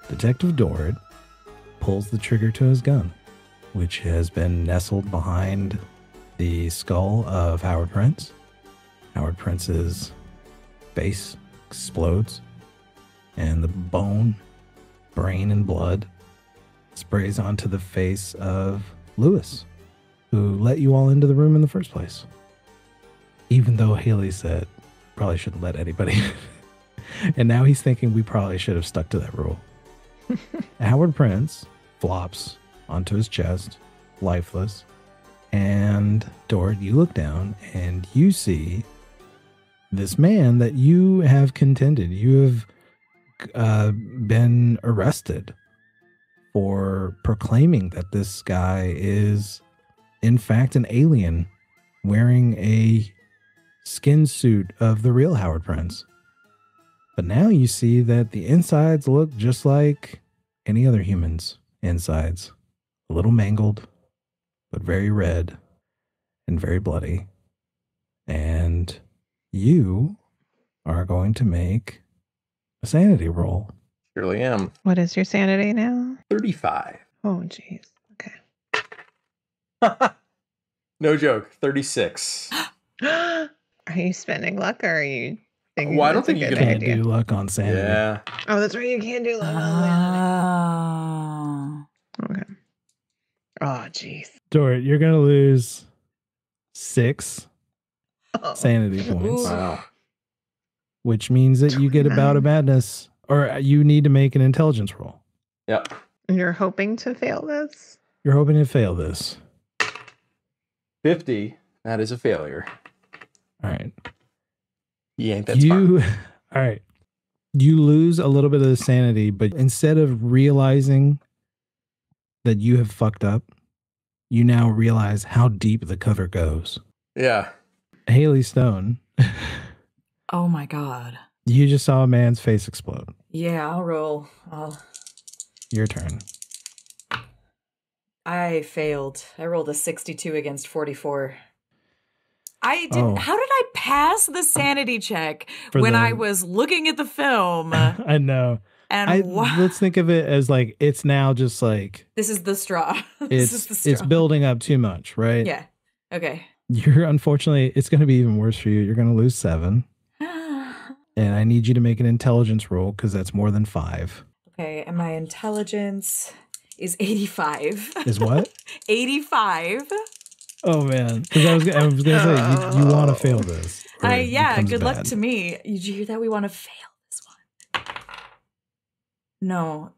Detective Dorrit pulls the trigger to his gun, which has been nestled behind the skull of Howard Prince. Howard Prince's face explodes, and the bone, brain, and blood sprays onto the face of Lewis, who let you all into the room in the first place. Even though Haley said probably shouldn't let anybody in. And now he's thinking we probably should have stuck to that rule. Howard Prince flops onto his chest, lifeless. And Dorrit, you look down and you see this man that you have contended. You have been arrested for proclaiming that this guy is, in fact, an alien wearing a skin suit of the real Howard Prince. But now you see that the insides look just like any other human's insides. A little mangled, but very red and very bloody. And you are going to make a sanity roll. Surely am. What is your sanity now? 35. Oh, jeez. Okay. No joke. 36. Are you spending luck, or are you thinking Well, I don't that's a think you good can idea? Do luck on sanity. Yeah. Oh, that's right. You can't do luck on sanity. Okay. Oh, jeez. Dorrit, you're going to lose 6 Oh. sanity points, Wow. which means that you get a bout of madness, or you need to make an intelligence roll. Yep. You're hoping to fail this? You're hoping to fail this. 50. That is a failure. All right. You ain't that smart. All right. You lose a little bit of the sanity, but instead of realizing that you have fucked up, you now realize how deep the cover goes. Yeah. Haley Stone, Oh my God. you just saw a man's face explode. Yeah, I'll roll. Your turn. I failed. I rolled a 62 against 44. I didn't. Oh. How did I pass the sanity check For when the- I was looking at the film? I know. And Let's think of it as like it's now just like this is the straw. This is the straw. it's building up too much, right? Yeah. Okay. You're unfortunately, it's going to be even worse for you. You're going to lose 7, and I need you to make an intelligence roll because that's more than 5. Okay, and my intelligence is 85. Is what? 85. Oh man, because I was gonna say you want to fail this. or it Yeah, becomes good luck bad. to me. Did you hear that? We want to fail this one. No,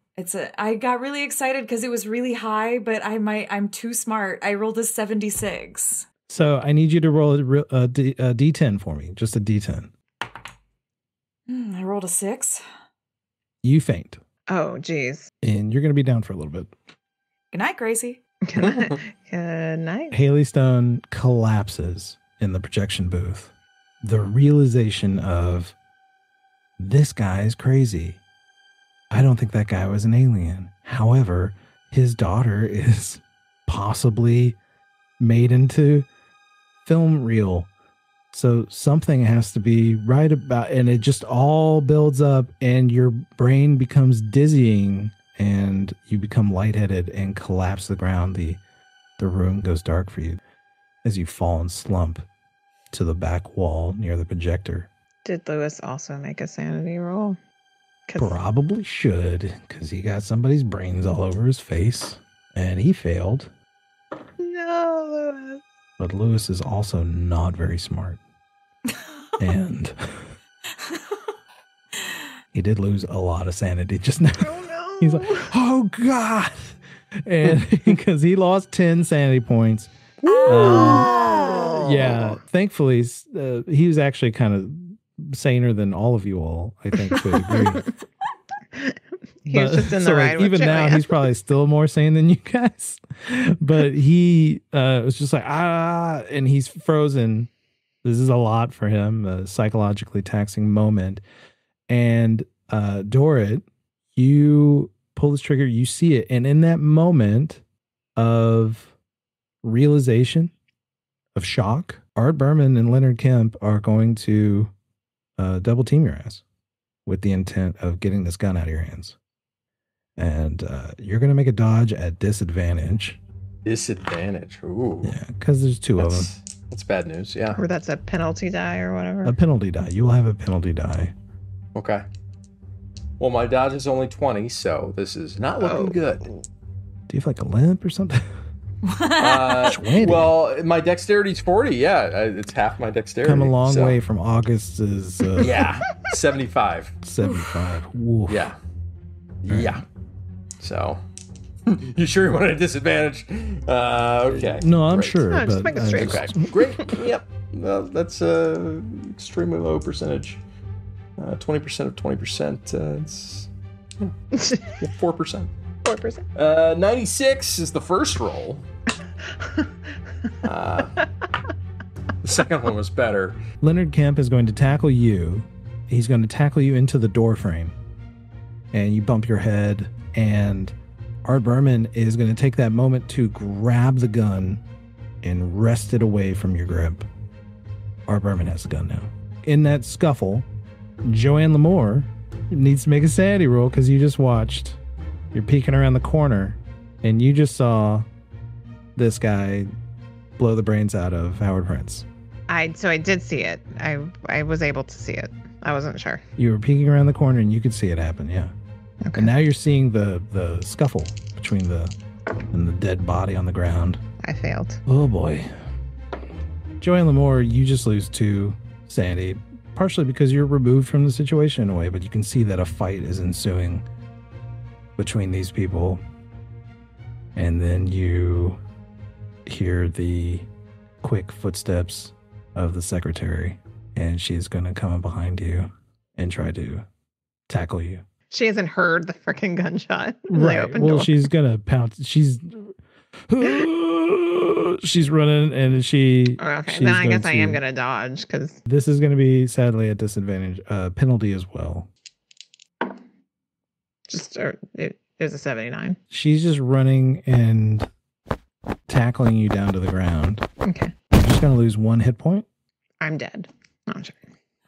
I got really excited because it was really high, but I'm too smart. I rolled a 76. So I need you to roll a D10 for me, just a D10. I rolled a 6. You faint, Oh, jeez. and you're going to be down for a little bit. Good night, Gracie. Good night. Haley Stone collapses in the projection booth. The realization of this guy is crazy. I don't think that guy was an alien. However, his daughter is possibly made into film reel. So something has to be right about, and it just all builds up, and your brain becomes dizzying, and you become lightheaded and collapse to the ground. The room goes dark for you as you fall and slump to the back wall near the projector. Did Lewis also make a sanity roll? 'Cause- Probably should, because he got somebody's brains all over his face, and he failed. No, Lewis. But Lewis is also not very smart. And he did lose a lot of sanity just now. Oh, no. He's like, oh, God. And because he lost 10 sanity points. Oh. Yeah, thankfully, he was actually kind of saner than all of you all, I think, to a degree. He was just in the so, ride with even now, Joanne. he's probably still more sane than you guys. But he was just like, and he's frozen. This is a lot for him, a psychologically taxing moment. And Dorrit, you pull this trigger, you see it. And in that moment of realization, of shock, Art Berman and Leonard Kemp are going to double team your ass with the intent of getting this gun out of your hands. And you're going to make a dodge at disadvantage. Disadvantage. Ooh. Yeah, because there's two of them. That's bad news. Yeah. Or that's a penalty die or whatever. A penalty die. You will have a penalty die. Okay. Well, my dodge is only 20, so this is not looking good. Do you have like a limp or something? 20. Well, my dexterity's 40. Yeah, it's half my dexterity. Come a long way from August's. Yeah, 75. 75. Oof. Yeah. Yeah. So, you sure you wanted a disadvantage? Okay. No, I'm Great. sure. No, just but make it straight. Okay. Great. Yep. Well, that's extremely low percentage. 20% of 20%. It's 4%. 4%. 96 is the first roll. The second one was better. Leonard Kemp is going to tackle you. He's going to tackle you into the door frame. And you bump your head. And Art Berman is going to take that moment to grab the gun and wrest it away from your grip. Art Berman has the gun now. In that scuffle, Joanne Lamour needs to make a sanity roll because you just watched. You're peeking around the corner and you just saw this guy blow the brains out of Howard Prince. So I did see it. I was able to see it. I wasn't sure. You were peeking around the corner and you could see it happen, yeah. Okay. And now you're seeing the scuffle between the dead body on the ground. I failed. Oh boy. Joanne Lamour, you just lose 2 sanity, partially because you're removed from the situation in a way, but you can see that a fight is ensuing between these people. And then you hear the quick footsteps of the secretary, and she's going to come up behind you and try to tackle you. She hasn't heard the freaking gunshot. Right. Well, she's going to pounce. She's running, and she... Okay, then I guess I am going to dodge, because... This is going to be, sadly, a disadvantage. Penalty as well. It was a 79. She's just running and tackling you down to the ground. Okay. You're just going to lose 1 hit point. I'm dead. No, I'm sorry.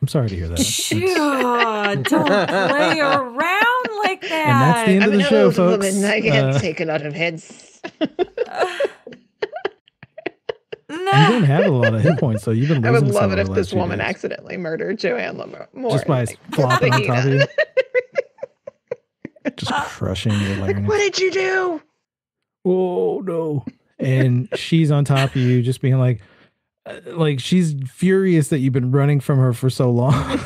I'm sorry to hear that. Don't play around like that. And that's the end of the show, folks. Woman. I can't take a lot of hits. You don't have a lot of hit points, so you've been losing. I would love it if the this last few woman days. accidentally murdered Joanne Lamour. Just by flopping on top of you. Just crushing your larynx. What did you do? Oh, no. And she's on top of you, just being like she's furious that you've been running from her for so long,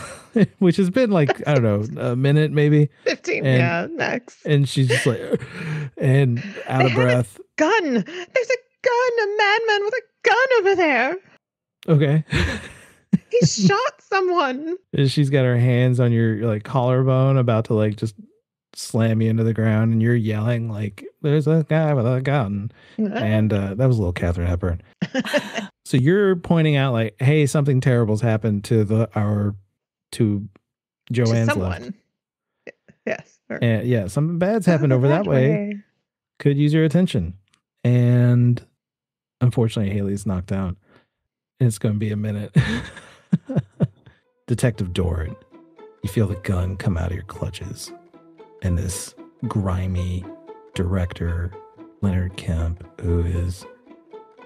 which has been like, I don't know, a minute maybe. 15, and, yeah, next. And she's just like, and out of breath. Gun. There's a gun, a madman with a gun over there. Okay. He shot someone. And she's got her hands on your like collarbone, about to like just slam you into the ground, and you're yelling like, "There's a guy with a gun!" And that was a little Katharine Hepburn. So you're pointing out like, "Hey, something terrible's happened to Joanne's left." Yes. And yeah, something bad's happened over that way. Could use your attention. And unfortunately, Haley's knocked out. It's going to be a minute. Detective Dorrit, you feel the gun come out of your clutches. And this grimy director, Leonard Kemp, who is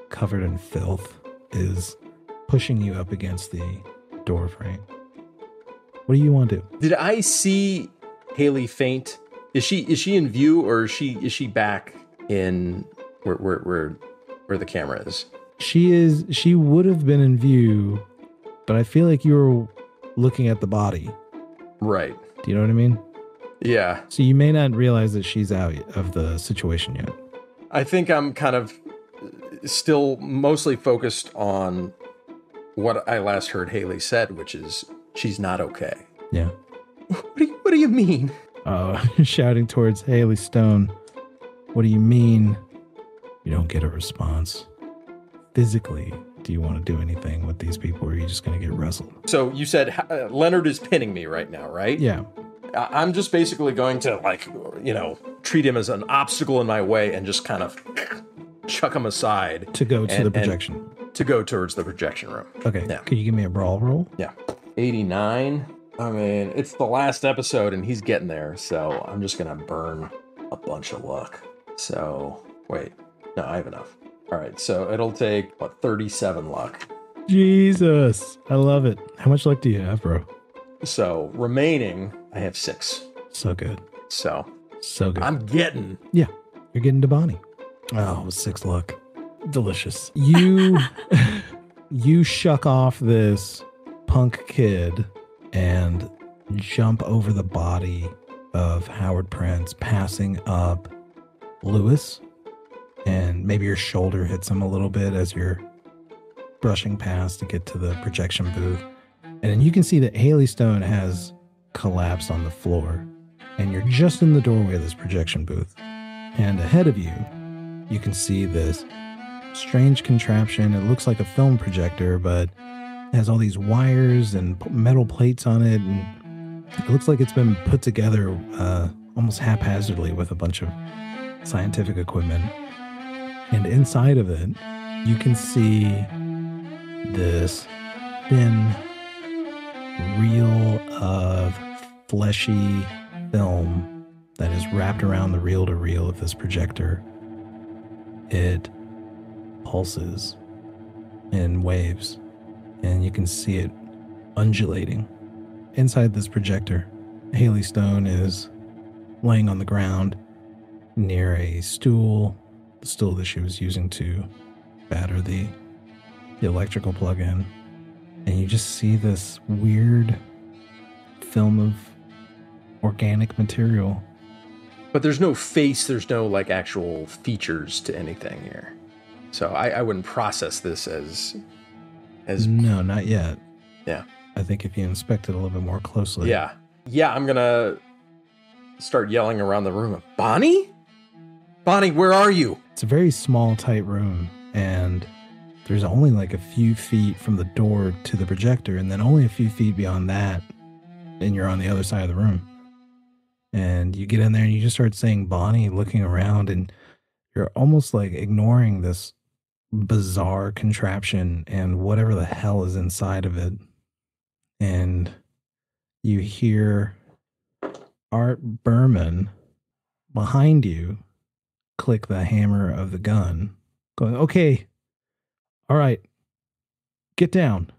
covered in filth, is pushing you up against the door frame. What do you want to do? Did I see Haley faint? Is she in view, or is she back in where the camera is? She would have been in view, but I feel like you were looking at the body. Right. Do you know what I mean? Yeah. So you may not realize that she's out of the situation yet. I think I'm kind of still mostly focused on what I last heard Haley said, which is she's not okay. Yeah. What do you mean? Shouting towards Haley Stone. What do you mean you don't get a response? Physically, do you want to do anything with these people, or are you just going to get wrestled? So you said Leonard is pinning me right now, right? Yeah. I'm just basically going to, treat him as an obstacle in my way and just kind of chuck him aside. To go to the projection. To go towards the projection room. Okay. Yeah. Could you give me a brawl roll? Yeah. 89. I mean, it's the last episode and he's getting there, so I'm just going to burn a bunch of luck. So, wait. No, I have enough. All right, so it'll take, 37 luck. Jesus. I love it. How much luck do you have, bro? So, remaining, I have 6. So good. So good. I'm getting. Yeah, you're getting to Bonnie. Oh, 6 luck. Delicious. You you shuck off this punk kid and jump over the body of Howard Prince, passing up Lewis, and maybe your shoulder hits him a little bit as you're brushing past to get to the projection booth. And then you can see that Hallie Stone has collapsed on the floor, and you're just in the doorway of this projection booth. And ahead of you, you can see this strange contraption. It looks like a film projector, but it has all these wires and metal plates on it, and it looks like it's been put together almost haphazardly with a bunch of scientific equipment. And inside of it, you can see this thin reel of fleshy film that is wrapped around the reel-to-reel of this projector. It pulses in waves, and you can see it undulating. Inside this projector, Hallie Stone is laying on the ground near a stool, the stool that she was using to batter the electrical plug-in. And you just see this weird film of organic material. But there's no face, there's no like actual features to anything here. So I wouldn't process this as No, not yet. Yeah. I think if you inspect it a little bit more closely. Yeah. Yeah, I'm gonna start yelling around the room. Bonnie? Bonnie, where are you? It's a very small, tight room, and there's only like a few feet from the door to the projector, and then only a few feet beyond that, and you're on the other side of the room. And you get in there and you just start saying Bonnie, looking around, and you're almost like ignoring this bizarre contraption and whatever the hell is inside of it. And you hear Art Berman behind you click the hammer of the gun, going, okay, all right, get down.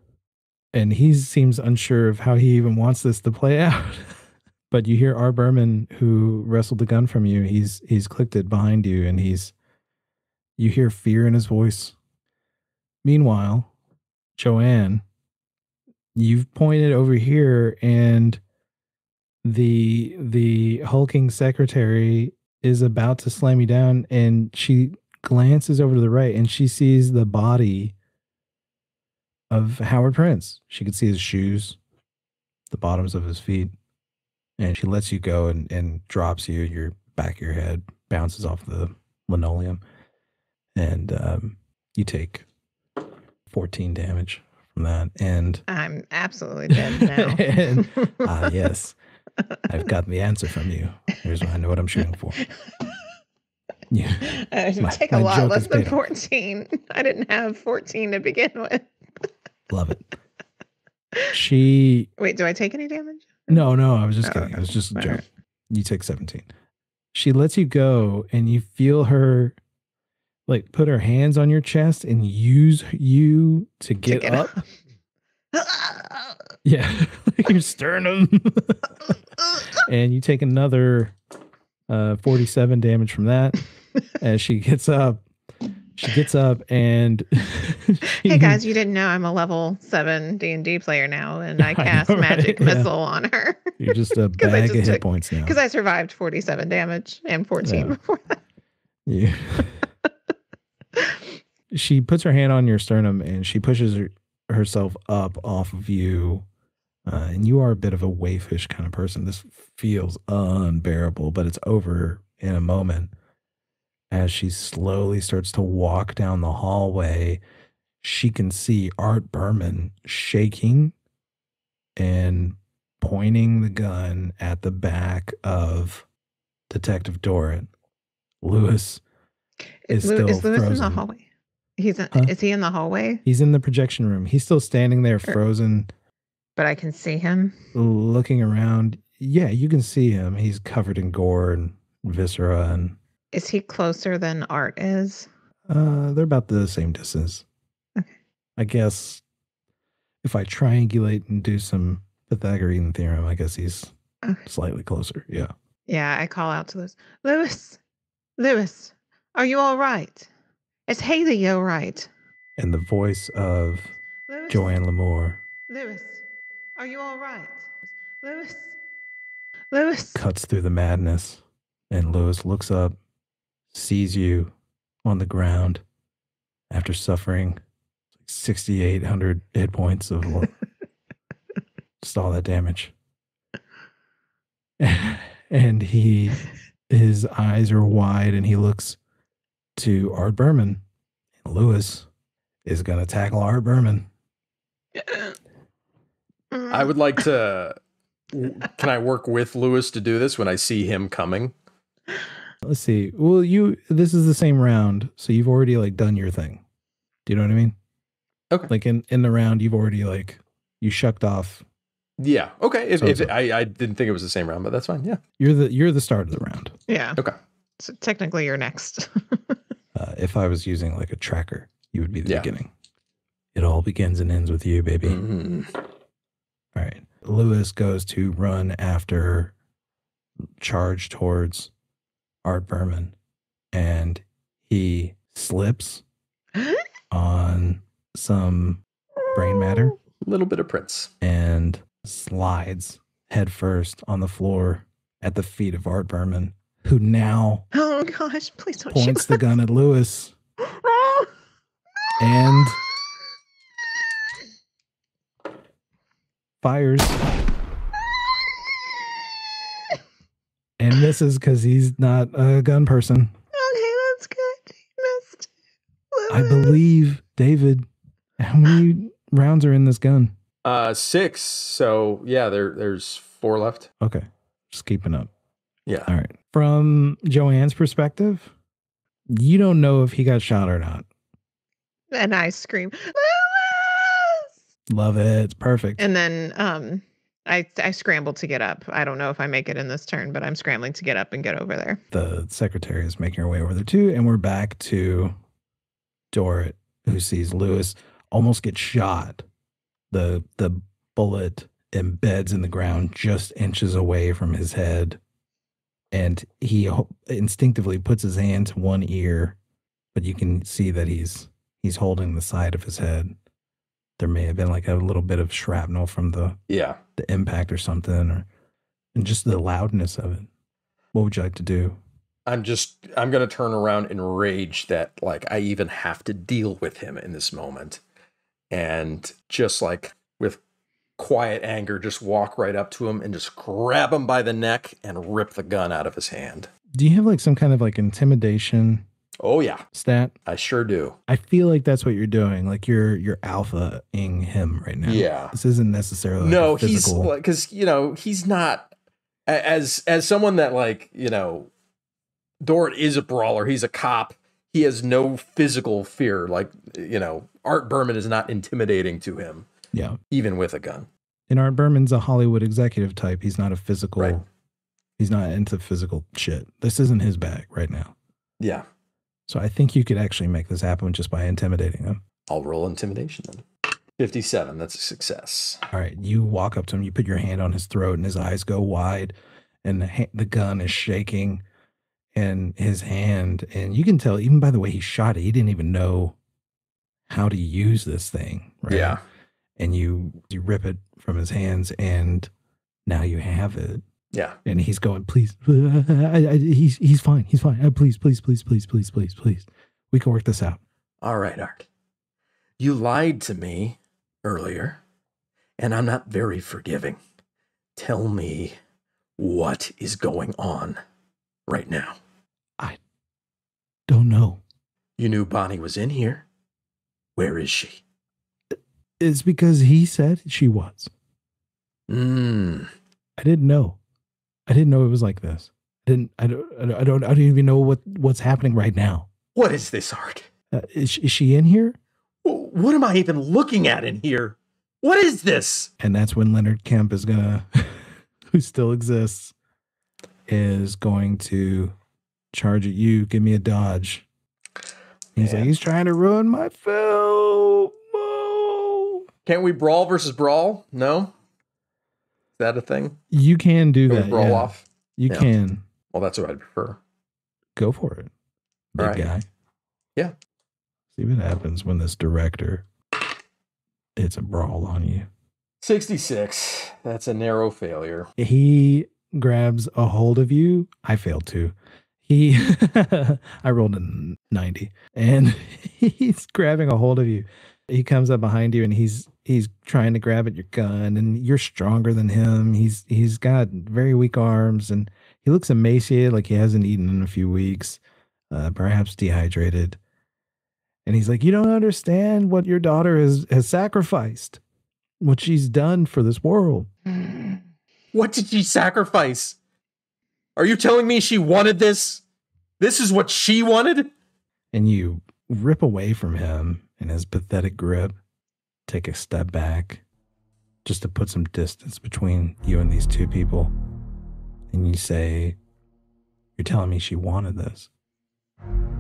And he seems unsure of how he even wants this to play out. But you hear Art Berman, who wrestled the gun from you, he's clicked it behind you, and you hear fear in his voice. Meanwhile, Joanne, you've pointed over here, and the hulking secretary is about to slam you down, and she glances over to the right, and she sees the body of Howard Prince. She could see his shoes, the bottoms of his feet, and she lets you go and drops you. Your back of your head bounces off the linoleum, and you take 14 damage from that. And I'm absolutely dead now. and, yes, I've got the answer from you. I know what I'm shooting for. Yeah, take a lot less than 14. I didn't have 14 to begin with. Love it. Wait, do I take any damage? No, I was just kidding. Okay. I was just a joke. Right. You take 17. She lets you go, and you feel her like put her hands on your chest and use you to get up. Yeah, your sternum. And you take another 47 damage from that. As she gets up, and hey guys, you didn't know I'm a level 7 D&D player now, and I cast magic missile on her. You're just a bag of hit points now. Because I survived 47 damage and 14 before that. Yeah. She puts her hand on your sternum and she pushes herself up off of you. And you are a bit of a wayfish kind of person. This feels unbearable, but it's over in a moment. As she slowly starts to walk down the hallway, she can see Art Berman shaking and pointing the gun at the back of Detective Dorrit. Lewis is Lewis frozen. In the hallway? Is he in the hallway? He's in the projection room. He's still standing there frozen. But I can see him? Looking around. Yeah, you can see him. He's covered in gore and Viscera, and Is he closer than Art is? they're about the same distance. Okay. I guess if I triangulate and do some Pythagorean theorem, I guess he's slightly closer. Yeah. Yeah, I call out to Lewis. Lewis, are you all right? Is Hallie all right? And the voice of Lewis, Joanne Lamour Lewis, are you all right? Lewis. cuts through the madness, and Lewis looks up, sees you on the ground after suffering 6,800 hit points of just all that damage. And his eyes are wide, and he looks to Art Berman. Lewis is going to tackle Art Berman. I would like to... Can I work with Lewis to do this when I see him coming? Let's see. Well, this is the same round, so you've already like done your thing. Do you know what I mean? Okay. Like in the round, you've already like you shucked off. Yeah. Okay. If I didn't think it was the same round, but that's fine. Yeah. You're the start of the round. Yeah. Okay. So technically, you're next. If I was using like a tracker, you would be the beginning. It all begins and ends with you, baby. Mm-hmm. All right. Lewis goes to run after, charge towards Art Berman, and he slips on some brain matter. A little bit of Prince. And slides headfirst on the floor at the feet of Art Berman, who now oh gosh, please don't points the gun at Lewis. And fires and misses because he's not a gun person. Okay, that's good. He missed. I believe, David, how many rounds are in this gun? 6. So yeah, there's 4 left. Okay. Just keeping up. Yeah. All right. From Joanne's perspective, you don't know if he got shot or not. And I scream, Lewis! Love it. It's perfect. And then I scramble to get up. I don't know if I make it in this turn, but I'm scrambling to get up and get over there. The secretary is making her way over there too, and we're back to Dorrit, who sees Lewis almost get shot. The bullet embeds in the ground just inches away from his head, and he instinctively puts his hand to one ear, but you can see that he's holding the side of his head. There may have been like a little bit of shrapnel from the impact or something, and just the loudness of it. What would you like to do? I'm going to turn around in rage that like I even have to deal with him in this moment. And just like with quiet anger, just walk right up to him and just grab him by the neck and rip the gun out of his hand. Do you have like some kind of like intimidation? Oh yeah. Stat? I sure do. I feel like that's what you're doing. Like you're alpha-ing him right now. Yeah. This isn't necessarily no, like physical. He's like, because he's not as someone that like, Dorrit is a brawler. He's a cop. He has no physical fear. Like, Art Berman is not intimidating to him. Yeah. Even with a gun. And Art Berman's a Hollywood executive type. He's not a physical. Right. He's not into physical shit. This isn't his bag right now. Yeah. So I think you could actually make this happen just by intimidating him. I'll roll intimidation then. 57. That's a success. All right. You walk up to him. You put your hand on his throat, and his eyes go wide, and the gun is shaking in his hand. And you can tell, even by the way he shot it, he didn't even know how to use this thing. Right? Yeah. And you rip it from his hands, and now you have it. Yeah. And he's going, please, he's fine. He's fine. Please. We can work this out. All right, Art. You lied to me earlier, and I'm not very forgiving. Tell me what is going on right now. I don't know. You knew Bonnie was in here. Where is she? It's because he said she was. I didn't know. I didn't know it was like this. I don't even know what's happening right now. What is this, Art? Is she in here? What am I even looking at in here? What is this? And that's when Leonard Kemp is gonna, who still exists, is going to charge at you. Give me a dodge. He's like, he's trying to ruin my film. Oh. Can't we brawl versus brawl? No? Is that a thing? You can do Can that. we brawl off? You can. Well, that's what I'd prefer. Go for it. Big All right. guy. Yeah. See what happens when this director hits a brawl on you. 66. That's a narrow failure. He grabs a hold of you. I failed too. I rolled a 90 and he's grabbing a hold of you. He comes up behind you and he's trying to grab at your gun, and you're stronger than him. He's got very weak arms and he looks emaciated, like he hasn't eaten in a few weeks, perhaps dehydrated. And he's like, you don't understand what your daughter has sacrificed, what she's done for this world. What did she sacrifice? Are you telling me she wanted this? This is what she wanted? And you rip away from him in his pathetic grip, take a step back, just to put some distance between you and these two people. And you say, you're telling me she wanted this?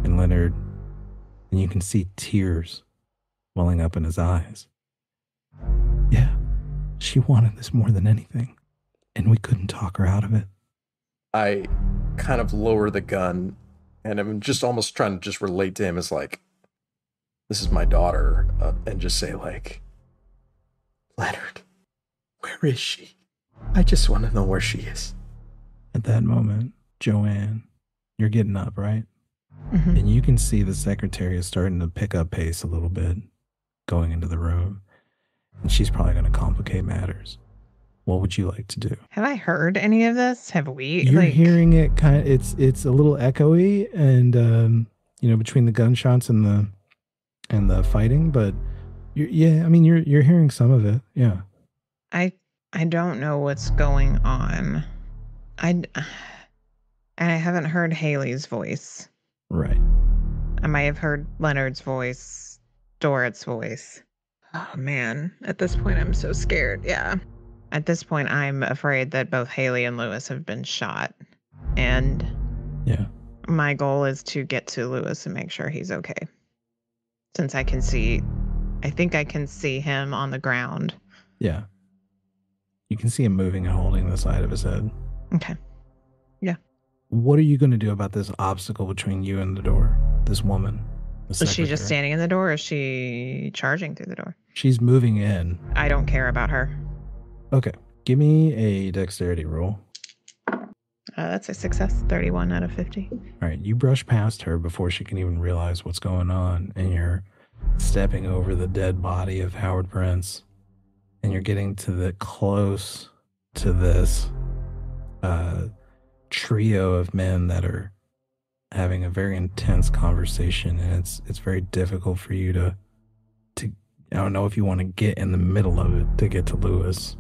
And Leonard, and you can see tears welling up in his eyes. Yeah, she wanted this more than anything, and we couldn't talk her out of it. I kind of lower the gun, and I'm just almost trying to just relate to him as like, this is my daughter, and just say like, Leonard, where is she? I just want to know where she is. At that moment, Joanne, you're getting up, right? Mm-hmm. And you can see the secretary is starting to pick up pace a little bit, going into the room. And she's probably going to complicate matters. What would you like to do? Have I heard any of this? Have we? You're hearing it kind of, it's a little echoey and, between the gunshots and the fighting, but you're hearing some of it. Yeah. I don't know what's going on. And I haven't heard Hallie's voice. Right. I might have heard Leonard's voice, Dorrit's voice. Oh man, at this point I'm so scared. Yeah. At this point I'm afraid that both Hallie and Lewis have been shot. And yeah, my goal is to get to Lewis and make sure he's okay. Since I think I can see him on the ground. Yeah. You can see him moving and holding the side of his head. Okay. Yeah. What are you going to do about this obstacle between you and the door? This woman. Is she just standing in the door, or is she charging through the door? She's moving in. I don't care about her. Okay. Give me a dexterity roll. That's a success. 31 out of 50. All right. You brush past her before she can even realize what's going on, and you're stepping over the dead body of Howard Prince, and you're getting close to this trio of men that are having a very intense conversation, and it's very difficult for you to I don't know if you want to get in the middle of it to get to Lewis.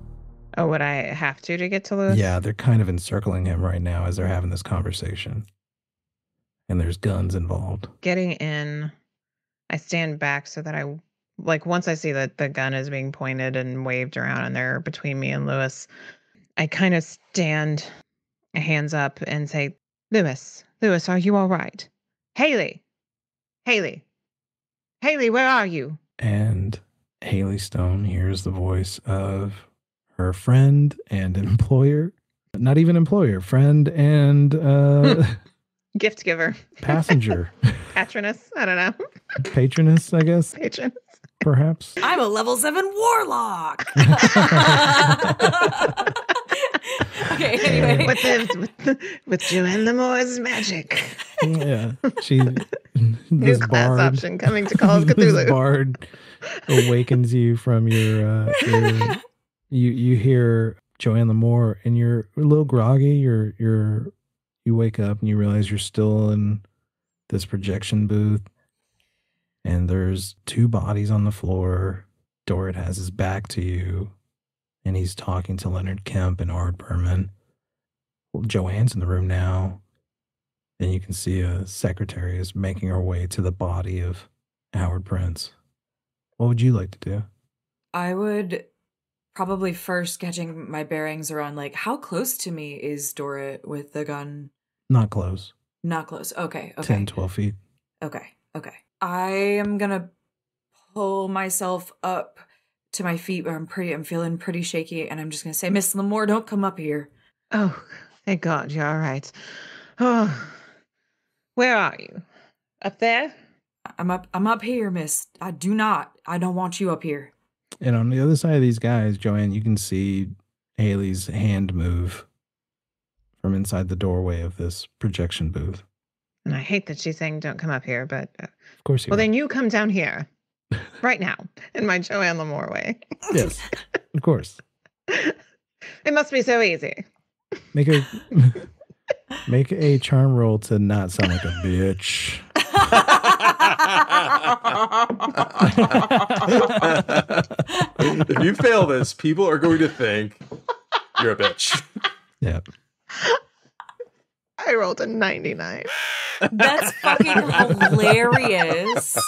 Oh, would I have to get to Lewis? Yeah, they're kind of encircling him right now as they're having this conversation. And there's guns involved. Getting in, I stand back so that once I see that the gun is being pointed and waved around and they're between me and Lewis, I kind of stand hands up and say, Lewis, are you all right? Hallie, where are you? And Hallie Stone hears the voice of her friend and employer, not even employer, friend and gift giver, passenger, patroness. I don't know. Patroness, I guess. Patroness. Perhaps. I'm a level 7 warlock. Okay, anyway. With Joanne Lamour's magic. Yeah. She New class option coming to Call of Cthulhu. This bard awakens you from your you hear Joanne Lamour and you're a little groggy. You wake up and you realize you're still in this projection booth. And there's two bodies on the floor. Dorrit has his back to you. And he's talking to Leonard Kemp and Ard Berman. Well, Joanne's in the room now. And you can see a secretary is making her way to the body of Howard Prince. What would you like to do? I would probably first catching my bearings around, like, how close to me is Dorit with the gun? Not close. Not close. Okay. 10, 12 feet. Okay. I am gonna pull myself up to my feet where I'm feeling pretty shaky, and I'm just gonna say, Miss Lamour, don't come up here. Oh, thank God, you're all right. Oh, where are you? Up there? I'm up here, miss. I don't want you up here. And on the other side of these guys, Joanne, you can see Haley's hand move from inside the doorway of this projection booth. And I hate that she's saying don't come up here, but... Of course you Well, will. then you come down here. Right now. In my Joanne Lamour way. Yes, of course. It must be so easy. Make a charm roll to not sound like a bitch. If you fail this, people are going to think you're a bitch. Yeah. I rolled a 99. That's fucking hilarious.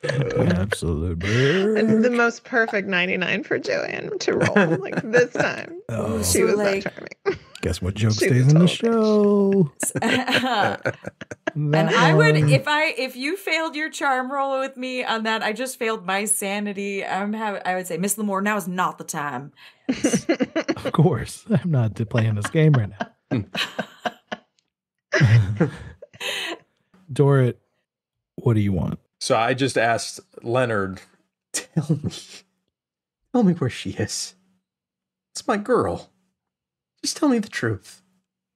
Absolute bitch. And the most perfect 99 for Joanne to roll. Like this time. Oh. She was like, that charming. Guess what joke She stays was in the total show? And I would, if you failed your charm roll with me on that, I just failed my sanity. I would say, Miss Lamour, now is not the time. Of course. I'm not playing this game right now. Dorit, what do you want? So I just asked Leonard, tell me where she is. It's my girl. Just tell me the truth.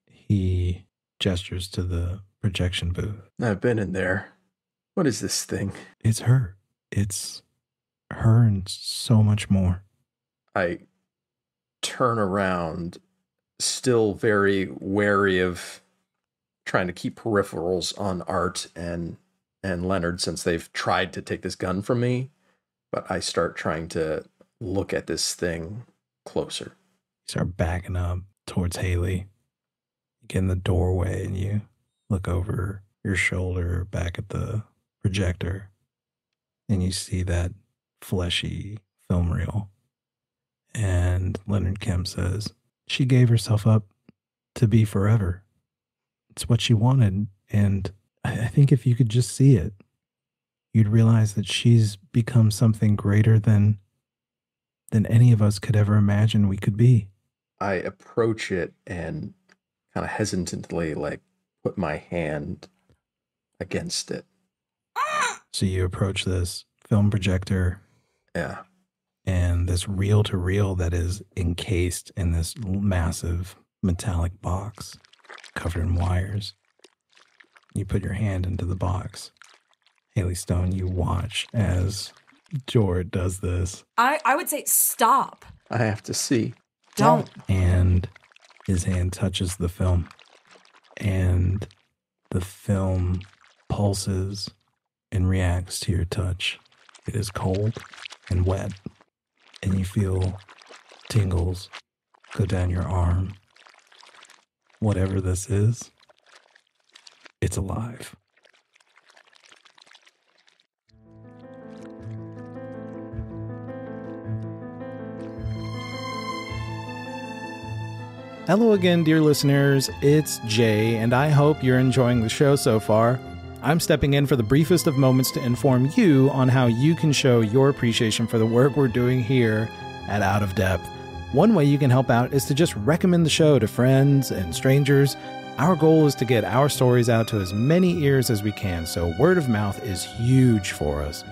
He gestures to the projection booth. I've been in there. What is this thing? It's her. It's her and so much more. I turn around, still very wary of trying to keep peripherals on Art and Leonard since they've tried to take this gun from me. But I start trying to look at this thing closer. You start backing up towards Haley. You get in the doorway and you look over your shoulder back at the projector and you see that fleshy film reel. And Leonard Kemp says, she gave herself up to be forever. It's what she wanted. And I think if you could just see it, you'd realize that she's become something greater than any of us could ever imagine we could be. I approach it and kind of hesitantly put my hand against it. So you approach this film projector. Yeah. And this reel-to-reel that is encased in this massive metallic box covered in wires. You put your hand into the box. Haley Stone, you watch as Jord does this. I would say stop. I have to see. Don't. And his hand touches the film. And the film pulses and reacts to your touch. It is cold and wet. And you feel tingles go down your arm. Whatever this is, it's alive. Hello again, dear listeners. It's Jay, and I hope you're enjoying the show so far. I'm stepping in for the briefest of moments to inform you on how you can show your appreciation for the work we're doing here at Out of Depth. One way you can help out is to just recommend the show to friends and strangers. Our goal is to get our stories out to as many ears as we can, so word of mouth is huge for us.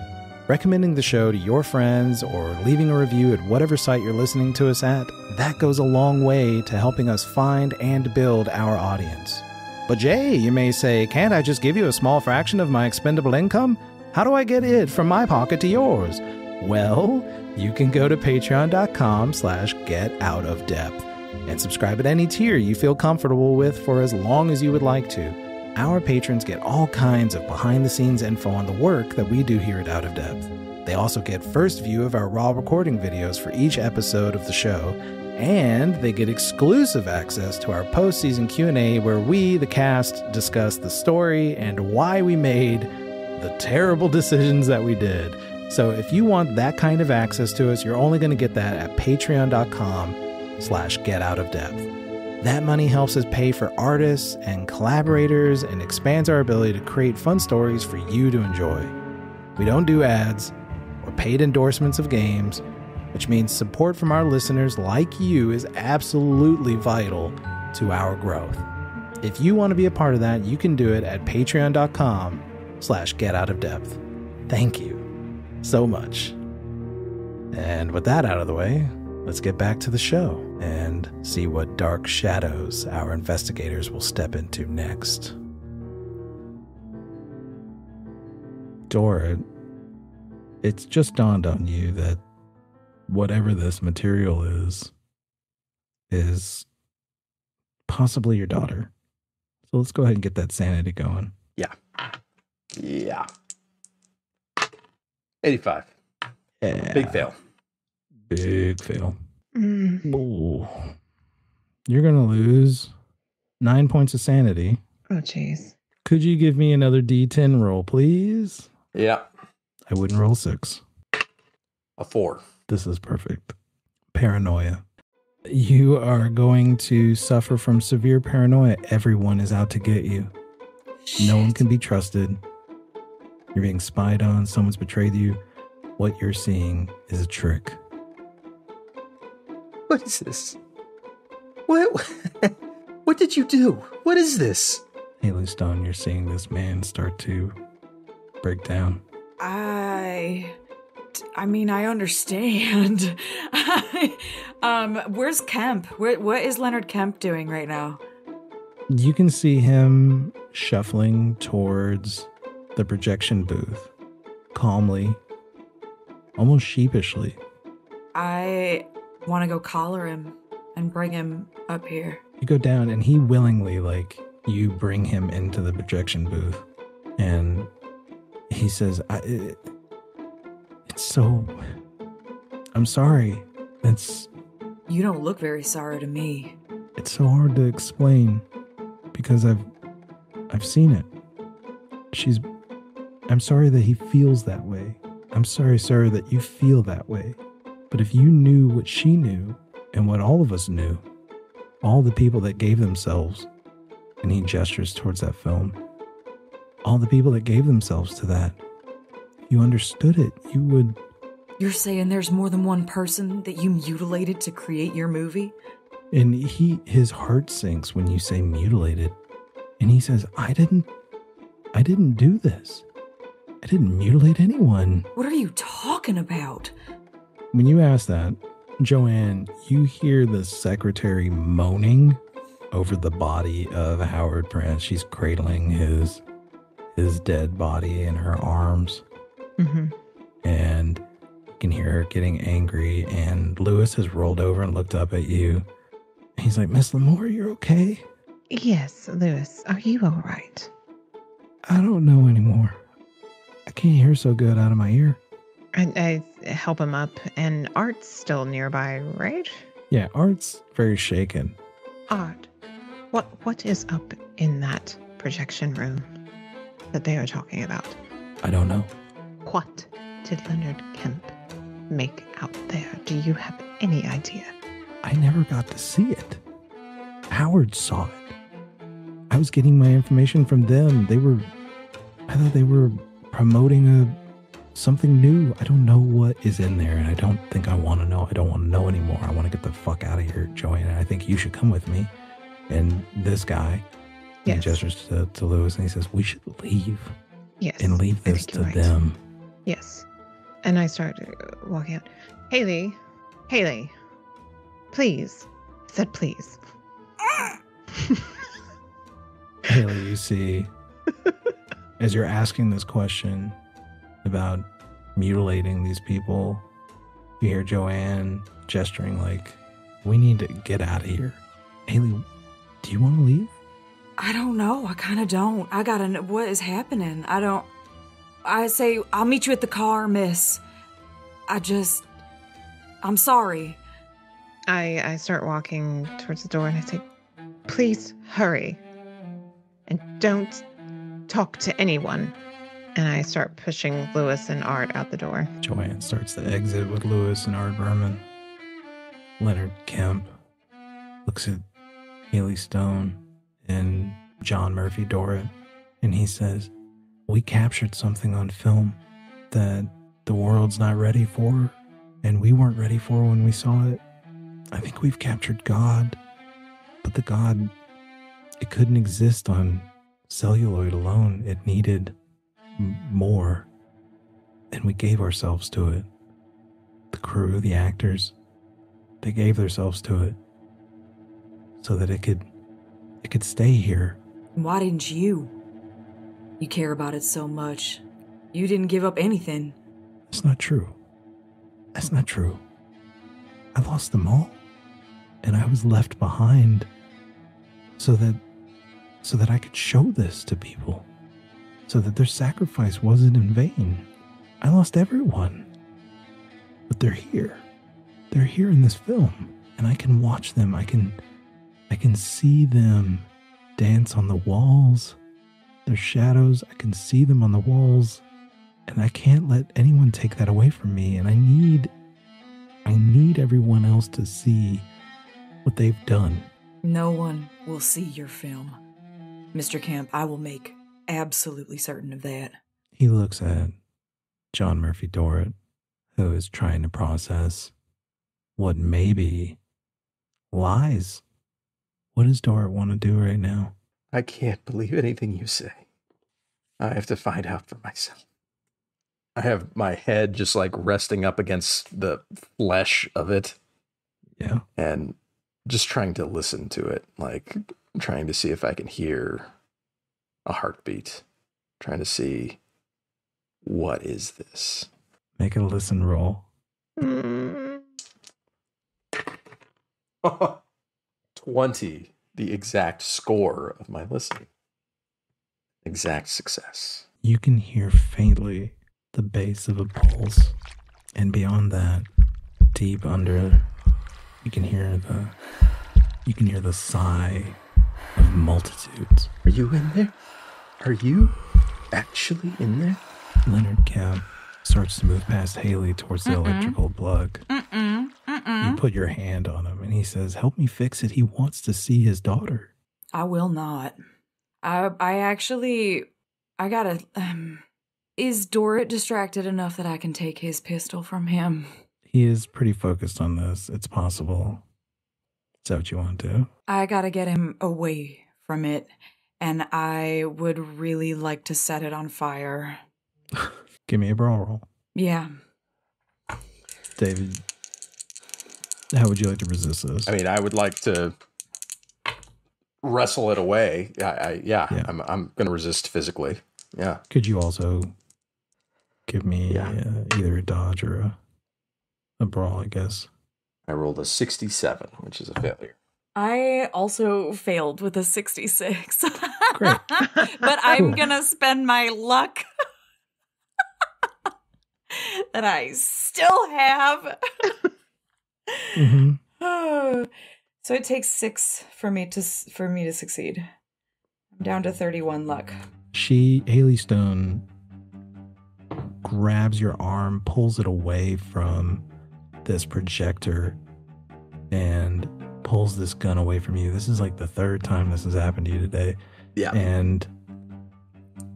Recommending the show to your friends or leaving a review at whatever site you're listening to us at, that goes a long way to helping us find and build our audience. But Jay, you may say, can't I just give you a small fraction of my expendable income? How do I get it from my pocket to yours? Well, you can go to patreon.com/getoutofdepth and subscribe at any tier you feel comfortable with for as long as you would like to. Our patrons get all kinds of behind-the-scenes info on the work that we do here at Out of Depth. They also get first view of our raw recording videos for each episode of the show, and they get exclusive access to our post-season Q&A where we, the cast, discuss the story and why we made the terrible decisions that we did. So if you want that kind of access to us, you're only going to get that at patreon.com/getoutofdepth. That money helps us pay for artists and collaborators and expands our ability to create fun stories for you to enjoy. We don't do ads or paid endorsements of games, which means support from our listeners like you is absolutely vital to our growth. If you want to be a part of that, you can do it at patreon.com/getoutofdepth. Thank you so much. And with that out of the way, let's get back to the show and see what dark shadows our investigators will step into next. Dora, it's just dawned on you that whatever this material is possibly your daughter. So let's go ahead and get that sanity going. Yeah. 85. Yeah. Big fail. Big fail. Ooh. You're going to lose 9 points of sanity. Oh, jeez. Could you give me another D10 roll, please? Yeah. I wouldn't roll 6. A 4. This is perfect. Paranoia. You are going to suffer from severe paranoia. Everyone is out to get you. Shit. No one can be trusted. You're being spied on. Someone's betrayed you. What you're seeing is a trick. What is this? What did you do? What is this? Haley Stone, you're seeing this man start to break down. I mean, I understand. Where's Kemp? What is Leonard Kemp doing right now? You can see him shuffling towards the projection booth, calmly, almost sheepishly. I want to go collar him and bring him up here. You go down and he willingly, you bring him into the projection booth. And he says, I'm sorry. You don't look very sorry to me. It's so hard to explain because I've seen it. I'm sorry that he feels that way. I'm sorry, sir, that you feel that way. But if you knew what she knew and what all of us knew, all the people that gave themselves, and he gestures towards that film, all the people that gave themselves to that, if you understood it, you would... You're saying there's more than one person that you mutilated to create your movie? And his heart sinks when you say mutilated. And he says, I didn't do this. I didn't mutilate anyone. What are you talking about? When you ask that, Joanne, you hear the secretary moaning over the body of Howard Prince. She's cradling his dead body in her arms. Mm-hmm. And you can hear her getting angry. And Lewis has rolled over and looked up at you. He's like, Miss Lamour, you're okay? Yes, Lewis, are you all right? I don't know anymore. I can't hear so good out of my ear. I help him up, and Art's still nearby, right? Yeah, Art's very shaken. Art, what is up in that projection room that they are talking about? I don't know. What did Leonard Kemp make out there? Do you have any idea? I never got to see it. Howard saw it. I was getting my information from them. I thought they were promoting something new. I don't know what is in there, and I don't think I want to know. I don't want to know anymore. I want to get the fuck out of here, Joanne, and I think you should come with me. And this guy, he gestures to Lewis, and he says, we should leave. Yes. And leave this to them. Yes. And I start walking out. Haley, please. I said please. Haley, you see, as you're asking this question about mutilating these people, you hear Joanne gesturing like, we need to get out of here. Haley, do you want to leave? I don't know. I kind of don't. I gotta know what is happening. I say, I'll meet you at the car, miss. I'm sorry. I start walking towards the door and I say, please hurry. And don't talk to anyone. And I start pushing Lewis and Art out the door. Joanne starts to exit with Lewis and Art Berman. Leonard Kemp looks at Haley Stone and John Murphy Dorrit, and he says, "We captured something on film that the world's not ready for, and we weren't ready for when we saw it. I think we've captured God, but the God, it couldn't exist on celluloid alone. It needed more, and we gave ourselves to it. The crew, the actors, they gave themselves to it so that it could stay here." Why didn't you? You care about it so much. You didn't give up anything. That's not true. That's not true. I lost them all, and I was left behind so that I could show this to people, so that their sacrifice wasn't in vain. I lost everyone, but they're here. They're here in this film, and I can watch them. I can see them dance on the walls. Their shadows, I can see them on the walls, and I can't let anyone take that away from me. And I need everyone else to see what they've done. No one will see your film. Mr. Kemp, I will make absolutely certain of that. He looks at John Murphy Dorrit, who is trying to process what may be lies. What does Dorrit want to do right now? I can't believe anything you say. I have to find out for myself. I have my head just like resting up against the flesh of it. Yeah. And just trying to listen to it, like trying to see if I can hear a heartbeat, trying to see what is this. Make a listen roll. 20, the exact score of my listening. Exact success. You can hear faintly the bass of a pulse, and beyond that, deep under, you can hear the sigh of multitudes. Are you in there? Are you actually in there? Leonard Kemp starts to move past Haley towards the electrical plug. You put your hand on him, and he says, "Help me fix it. He wants to see his daughter." I will not. I gotta, is Dorrit distracted enough that I can take his pistol from him? He is pretty focused on this. It's possible. Is that what you want to do? I gotta get him away from it, and I would really like to set it on fire. Give me a brawl roll. Yeah. David, how would you like to resist this? I mean, I would like to wrestle it away. I'm going to resist physically. Yeah. Could you also give me either a dodge or a brawl, I guess? I rolled a 67, which is a failure. I also failed with a 66. Great. But I'm going to spend my luck that I still have. So it takes 6 for me to succeed. I'm down to 31 luck. Haley Stone grabs your arm, pulls it away from this projector, and pulls this gun away from you. This is like the third time this has happened to you today. Yeah. And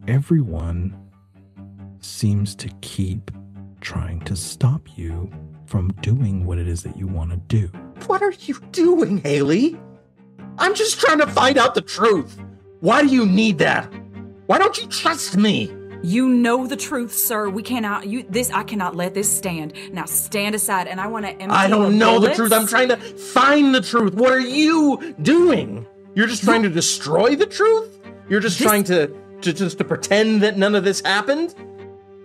everyone seems to keep trying to stop you from doing what it is that you want to do. What are you doing, Haley? I'm just trying to find out the truth. Why do you need that? Why don't you trust me? You know the truth, sir. I cannot let this stand. Now stand aside, and I want to empty. I don't know the truth. I'm trying to find the truth. What are you doing? You're just trying to destroy the truth? You're just trying to pretend that none of this happened?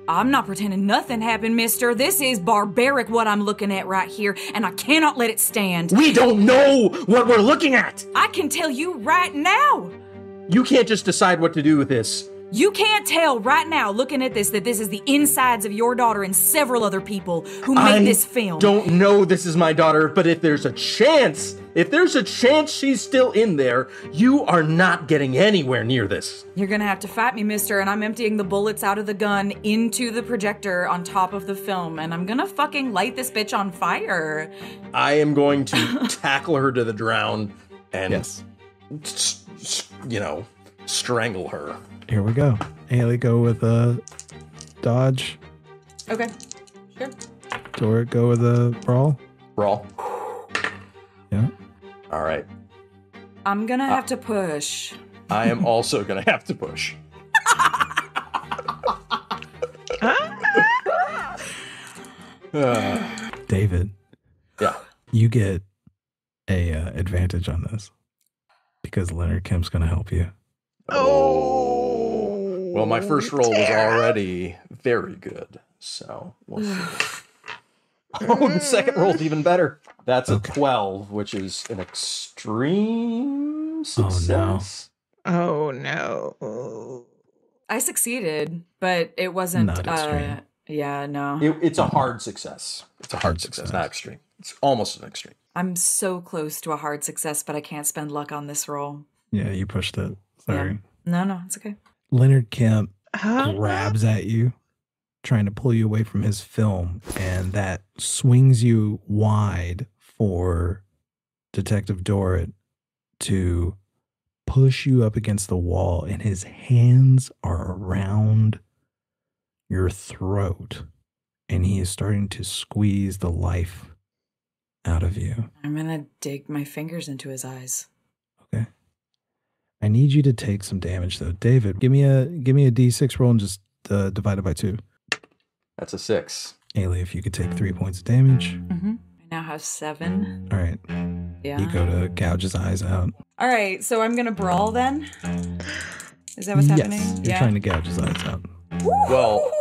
I'm not pretending nothing happened, mister. This is barbaric what I'm looking at right here, and I cannot let it stand. We don't know what we're looking at. I can tell you right now. You can't just decide what to do with this. You can't tell right now, looking at this, that this is the insides of your daughter and several other people who made this film. I don't know this is my daughter, but if there's a chance she's still in there, you are not getting anywhere near this. You're gonna have to fight me, mister, and I'm emptying the bullets out of the gun into the projector on top of the film, and I'm gonna fucking light this bitch on fire. I am going to tackle her to the ground and, strangle her. Here we go. Haley, go with a dodge. Okay, sure. Dora, go with a brawl. Brawl. Yeah. All right. I'm gonna have to push. I am also gonna have to push. David. Yeah. You get a advantage on this because Leonard Kim's gonna help you. Oh. Well, my first roll was already very good, so we'll see. Oh, the second roll's even better. That's a 12, which is an extreme success. Oh no. I succeeded, but it wasn't Not extreme. Yeah, no. It's a hard success. It's a hard success, not extreme. It's almost an extreme. I'm so close to a hard success, but I can't spend luck on this roll. Yeah, you pushed it. Sorry. Yeah. No, it's okay. Leonard Kemp grabs at you, trying to pull you away from his film, and that swings you wide for Detective Dorrit to push you up against the wall, and his hands are around your throat, and he is starting to squeeze the life out of you. I'm gonna dig my fingers into his eyes. Okay. I need you to take some damage, though. David, give me a D6 roll and just divide it by 2. That's a 6. Haley, if you could take 3 points of damage. Mm-hmm. I now have 7. All right. Yeah. You go to gouge his eyes out. All right, so I'm gonna brawl then? Is that what's happening? Yes, you're trying to gouge his eyes out. Well...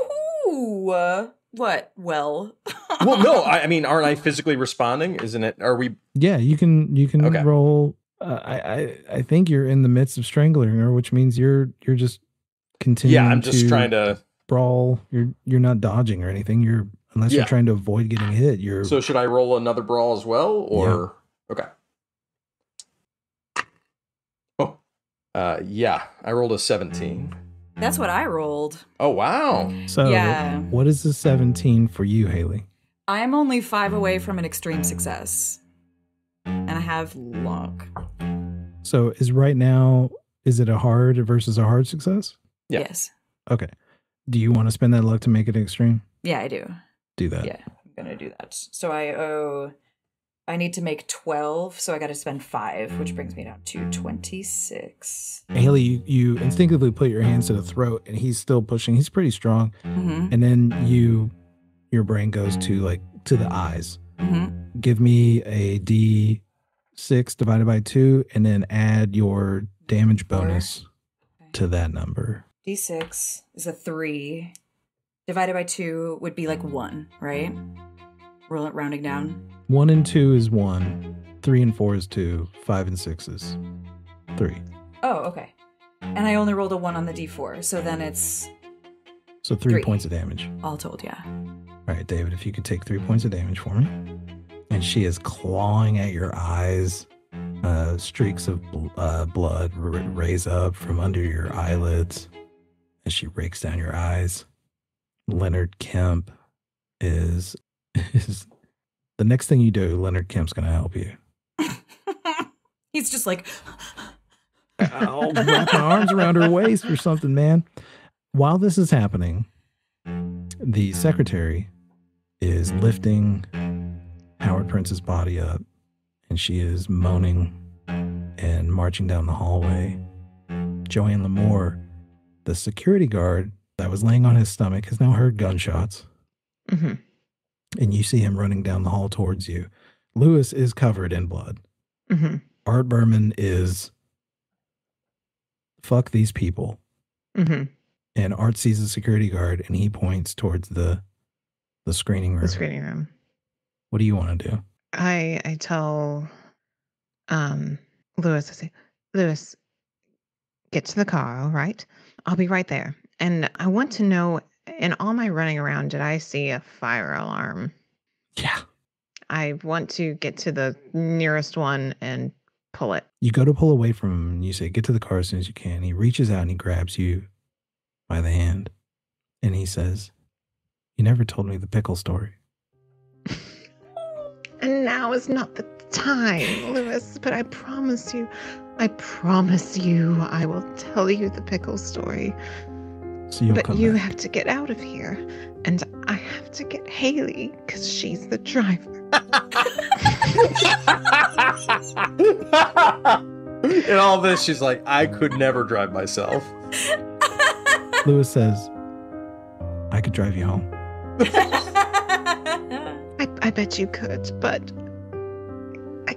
What? Well... Well, no, I mean, aren't I physically responding? Isn't it? Are we... Yeah, you can Okay. roll. I think you're in the midst of strangling her, which means you're just continuing. Yeah, I'm just trying to brawl. You're not dodging or anything. Unless you're trying to avoid getting hit. So should I roll another brawl as well, or okay? Oh, yeah, I rolled a 17. That's what I rolled. Oh wow! So Yeah. what is the 17 for you, Haley? I'm only 5 away from an extreme success. And I have luck. So is it a hard versus a hard success? Yeah. Yes. Okay. Do you want to spend that luck to make it extreme? Yeah, I do. Do that. Yeah, I'm gonna do that. So I need to make 12, so I gotta spend 5, which brings me down to 26. Haley, you instinctively put your hands to the throat, and he's still pushing. He's pretty strong. Mm-hmm. And then your brain goes to the eyes. Mm-hmm. Give me a D6 divided by 2, and then add your damage bonus to that number. D6 is a 3. Divided by 2 would be like 1, right? Roll it rounding down. 1 and 2 is 1. 3 and 4 is 2. 5 and 6 is 3. Oh, okay. And I only rolled a 1 on the D4, so then it's So 3 3. points of damage. all told, yeah. All right, David, if you could take 3 points of damage for me. And she is clawing at your eyes. Streaks of blood raise up from under your eyelids as she rakes down your eyes. Leonard Kemp is the next thing you do. Leonard Kemp's going to help you. He's just like, I'll wrap my arms around her waist or something, man. While this is happening, the secretary is lifting Howard Prince's body up, and she is moaning and marching down the hallway. Joanne Lamour, the security guard that was laying on his stomach, has now heard gunshots. Mm-hmm. And you see him running down the hall towards you. Lewis is covered in blood. Mm-hmm. Art Berman is fuck these people. Mm-hmm. And Art sees the security guard and he points towards the screening room. The screening room. What do you want to do? I tell Lewis, I say, Lewis, get to the car, all right? I'll be right there. And I want to know, in all my running around, did I see a fire alarm? Yeah. I want to get to the nearest one and pull it. You go to pull away from him and you say, get to the car as soon as you can. He reaches out and he grabs you by the hand. And he says, you never told me the pickle story. And now is not the time, Lewis, but I promise you, I will tell you the pickle story. So you'll but come you back. have to get out of here. And I have to get Hallie, because she's the driver. In all this, she's like, I could never drive myself. Lewis says, I could drive you home. I bet you could, but I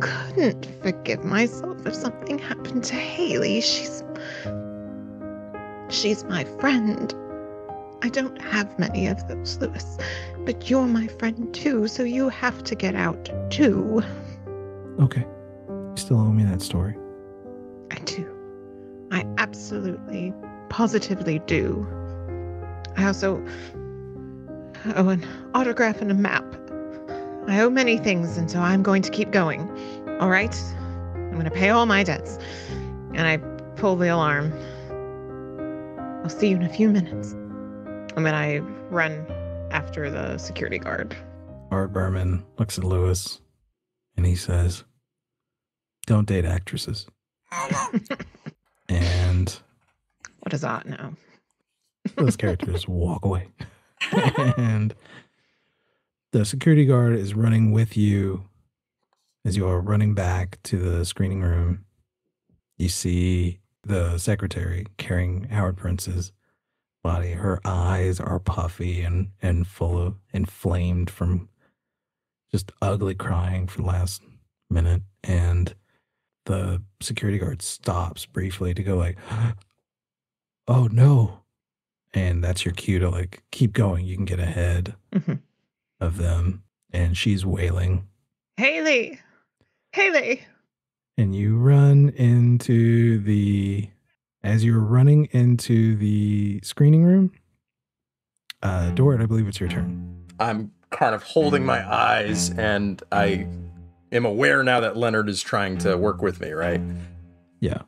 couldn't forgive myself if something happened to Hallie. She's my friend. I don't have many of those, Lewis, but you're my friend too, so you have to get out too. Okay. You still owe me that story. I do. I absolutely, positively do. I also owe an autograph and a map. I owe many things, and so I'm going to keep going. All right? I'm going to pay all my debts. And I pull the alarm. I'll see you in a few minutes. And then I run after the security guard. Art Berman looks at Lewis and he says, don't date actresses. And What does Art know? those characters walk away. And the security guard is running with you as you are running back to the screening room. You see the secretary carrying Howard Prince's body. Her eyes are puffy and full of inflamed from just ugly crying for the last minute. And the security guard stops briefly to go like, oh no. And that's your cue to like keep going. You can get ahead of them. And she's wailing. Hallie! And you run into as you're running into the screening room, Dorit, I believe it's your turn. I'm kind of holding my eyes, and I am aware now that Leonard is trying to work with me, right? Yeah.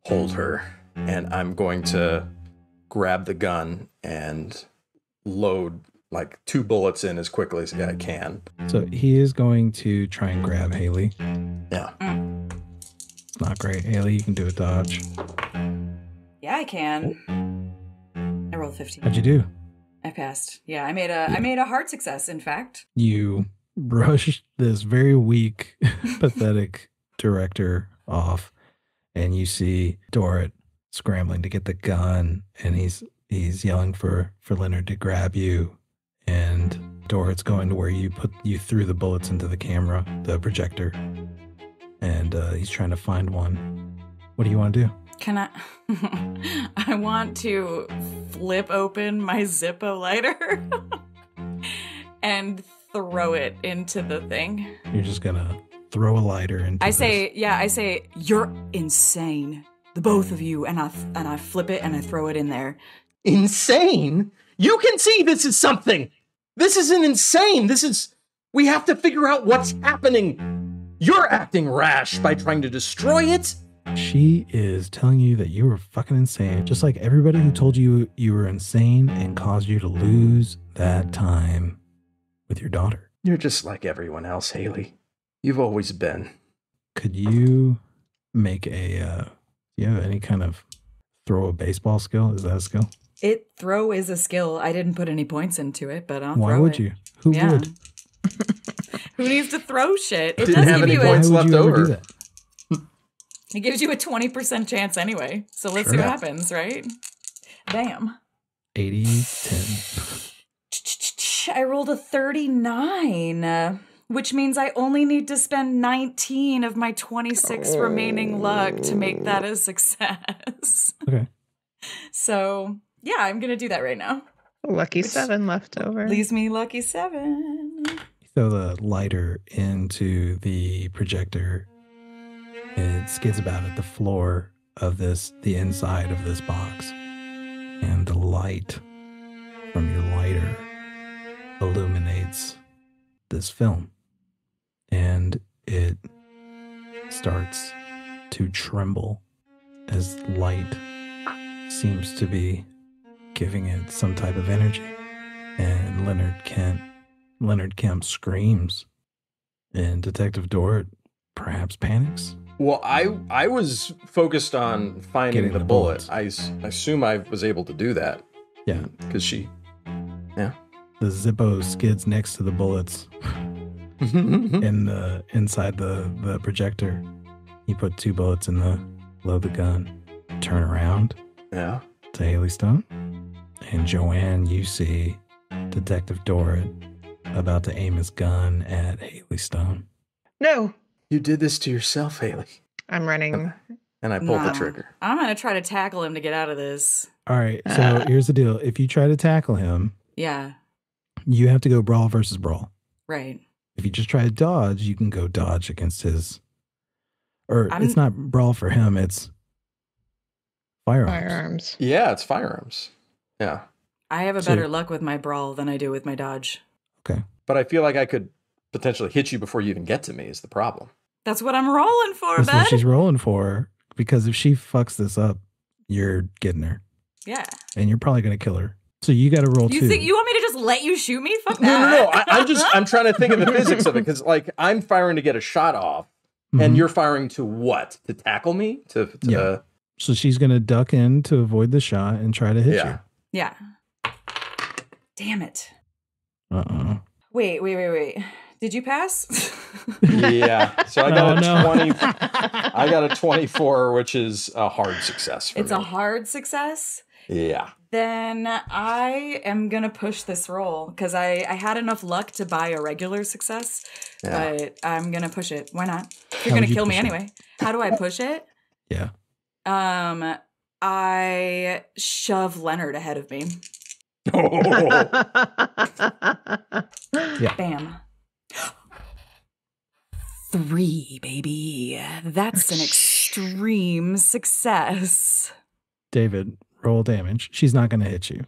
Hold her, and I'm going to grab the gun and load like 2 bullets in as quickly as I can. So he is going to try and grab Hallie. Yeah. It's not great. Hallie, you can do a dodge. Yeah, I can. I rolled 15. How'd you do? I passed. Yeah, I made a hard success, in fact. You brush this very weak, pathetic director off, and you see Dorit scrambling to get the gun, and he's yelling for Leonard to grab you, and Dorit's going to where you threw the bullets into the camera, the projector, and he's trying to find one. What do you want to do? Can I? I want to flip open my Zippo lighter and throw it into the thing. You're just gonna throw a lighter into I say, you're insane, the both of you, and I flip it and I throw it in there. Insane? You can see this is something. This isn't insane. We have to figure out what's happening. You're acting rash by trying to destroy it. She is telling you that you were fucking insane, just like everybody who told you you were insane and caused you to lose that time with your daughter. You're just like everyone else, Hallie. You've always been. Could you make do you have any kind of throw a baseball skill? Is that a skill? Throw is a skill. I didn't put any points into it, but I'll Why throw would it. you? Who would? Who needs to throw shit? It Didn't does have give any you points a, left you ever over. do that? it gives you a 20% chance anyway. So let's Sure. see what happens, right? Bam. 80-10. I rolled a 39, which means I only need to spend 19 of my 26 remaining luck to make that a success. Okay. So, yeah, I'm going to do that right now. Lucky 7 left over. Leaves me lucky 7. Throw the lighter into the projector. It skids about at the floor of the inside of this box. And the light from your lighter illuminates this film. And it starts to tremble as light seems to be giving it some type of energy. And Leonard Kemp screams, and Detective Dort perhaps panics. Well, I was focused on finding Getting the the bullet. bullets. I assume I was able to do that. Yeah. Because yeah. The Zippo skids next to the bullets inside the projector. You put 2 bullets in load the gun, turn around. Yeah. To Hallie Stone. And Joanne, you see Detective Dort about to aim his gun at Hallie Stone. No. You did this to yourself, Hallie. I'm running. And I pulled the trigger. I'm going to try to tackle him to get out of this. All right, so here's the deal. If you try to tackle him, Yeah. you have to go brawl versus brawl. Right. If you just try to dodge, you can go dodge against his... Or it's not brawl for him, it's firearms. Yeah, it's firearms. Yeah. I have better luck with my brawl than I do with my dodge. Okay. But I feel like I could potentially hit you before you even get to me is the problem. That's what I'm rolling for, That's bud. what she's rolling for. Because if she fucks this up, you're getting her. Yeah. And you're probably going to kill her. So you got to roll 2. You think you want me to just let you shoot me? Fuck that. No. I'm trying to think of the physics of it. Because like I'm firing to get a shot off. Mm-hmm. And you're firing to what? To tackle me? Yeah. So she's going to duck in to avoid the shot and try to hit you. Yeah. Damn it. Uh-oh. Wait. Did you pass? Yeah. So I got 20. I got a 24, which is a hard success for me. It's a hard success? Yeah. Then I am going to push this roll because I had enough luck to buy a regular success, but I'm going to push it. Why not? You're going to kill me anyway. How do I push it? Yeah. I shove Leonard ahead of me. Yeah. Bam. 3, baby. That's an extreme success. David, roll damage. She's not going to hit you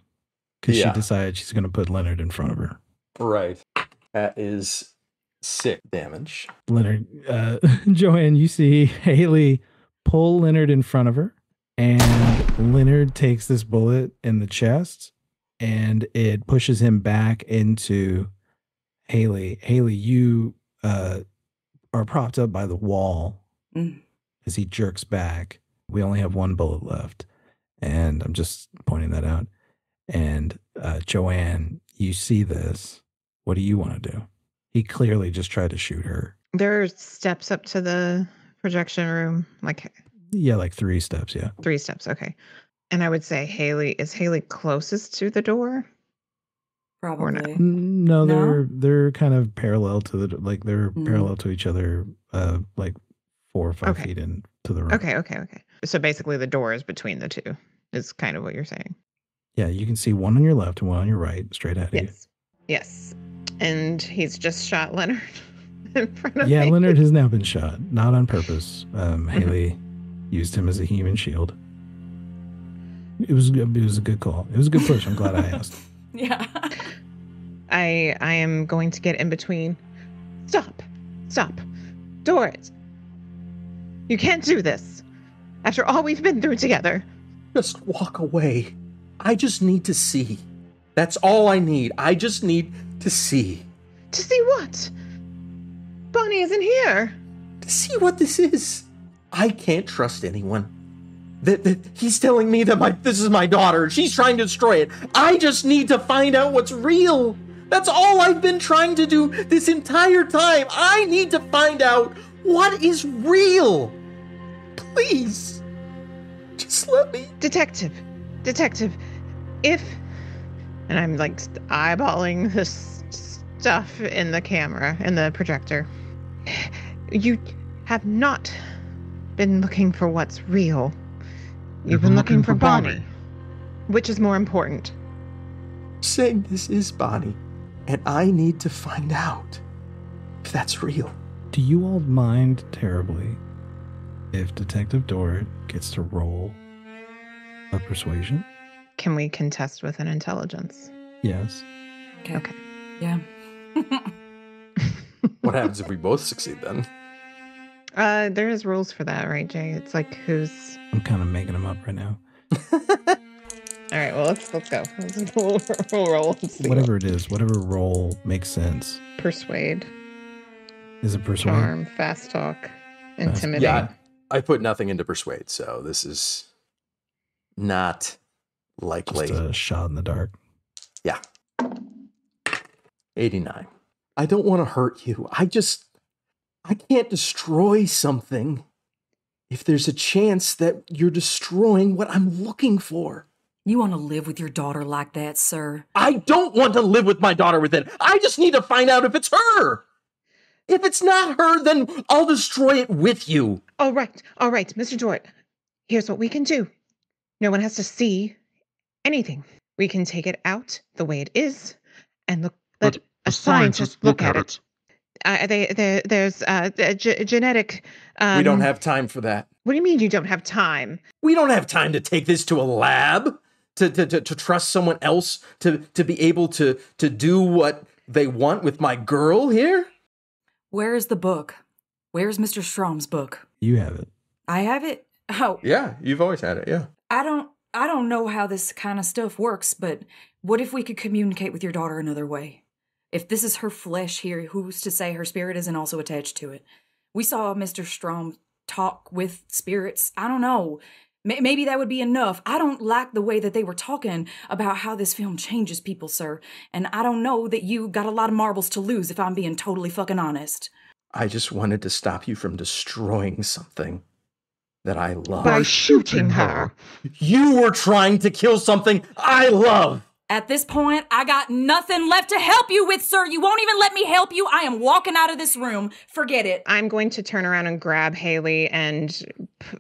because she decided she's going to put Leonard in front of her. Right. That is 6 damage. Leonard, Joanne, you see Hallie pull Leonard in front of her, and Leonard takes this bullet in the chest, and it pushes him back into Hallie. Hallie, you are propped up by the wall as he jerks back. We only have 1 bullet left, and I'm just pointing that out. And Joanne, you see this. What do you want to do? He clearly just tried to shoot her. There are steps up to the projection room, like 3 steps. Yeah, 3 steps. Okay, and I would say is Hallie closest to the door? Probably. No, they're kind of parallel to they're parallel to each other, like 4 or 5 feet into the room. Okay. So basically, the door is between the 2. Is kind of what you're saying. Yeah, you can see one on your left and one on your right, straight ahead of you. Yes. And he's just shot Leonard in front of me. Yeah, Leonard has now been shot, not on purpose. Hallie used him as a human shield. It was a good call. It was a good push. I'm glad I asked. Yeah. I am going to get in between. Stop. Doris. You can't do this. After all we've been through together. Just walk away. I just need to see. That's all I need. I just need to see. To see what? Bonnie isn't here. To see what this is. I can't trust anyone. He's telling me that this is my daughter. She's trying to destroy it. I just need to find out what's real. That's all I've been trying to do this entire time. I need to find out what is real. Please. Just let me. Detective, if... And I'm like eyeballing this stuff in the camera, in the projector. You have not been looking for what's real. You've been looking for Bonnie. Which is more important? Saying this is Bonnie, and I need to find out if that's real. Do you all mind terribly If Detective Dorrit gets to roll a persuasion, Can we contest with an intelligence? yes. Okay. Yeah. What happens if we both succeed then? There is rules for that, right, Jay? It's like who's... I'm kind of making them up right now. All right, well, let's go. We'll roll and see. Whatever it is, whatever roll makes sense. Persuade, Is it persuade? charm, fast talk, intimidate. Yeah, I put nothing into persuade, so this is not likely. Just a shot in the dark. Yeah. 89. I don't want to hurt you. I can't destroy something if there's a chance that you're destroying what I'm looking for. You want to live with your daughter like that, sir? I don't want to live with my daughter with it. I just need to find out if it's her. If it's not her, then I'll destroy it with you. All right, Mr. Dorrit. Here's what we can do. No one has to see anything. We can take it out the way it is and let a scientist look at it. There's genetic... we don't have time for that. What do you mean you don't have time? We don't have time to take this to a lab, to trust someone else to be able to do what they want with my girl here. Where is the book? Where's Mr. Straume's book? You have it. I have it? Oh. Yeah, you've always had it, yeah. I don't know how this kind of stuff works, but what if we could communicate with your daughter another way? If this is her flesh here, who's to say her spirit isn't also attached to it? We saw Mr. Straume talk with spirits. I don't know. Maybe that would be enough. I don't like the way that they were talking about how this film changes people, sir. And I don't know that you got a lot of marbles to lose if I'm being totally fucking honest. I just wanted to stop you from destroying something that I love. By shooting her. You were trying to kill something I love. At this point, I got nothing left to help you with, sir. You won't even let me help you. I am walking out of this room. Forget it. I'm going to turn around and grab Hallie and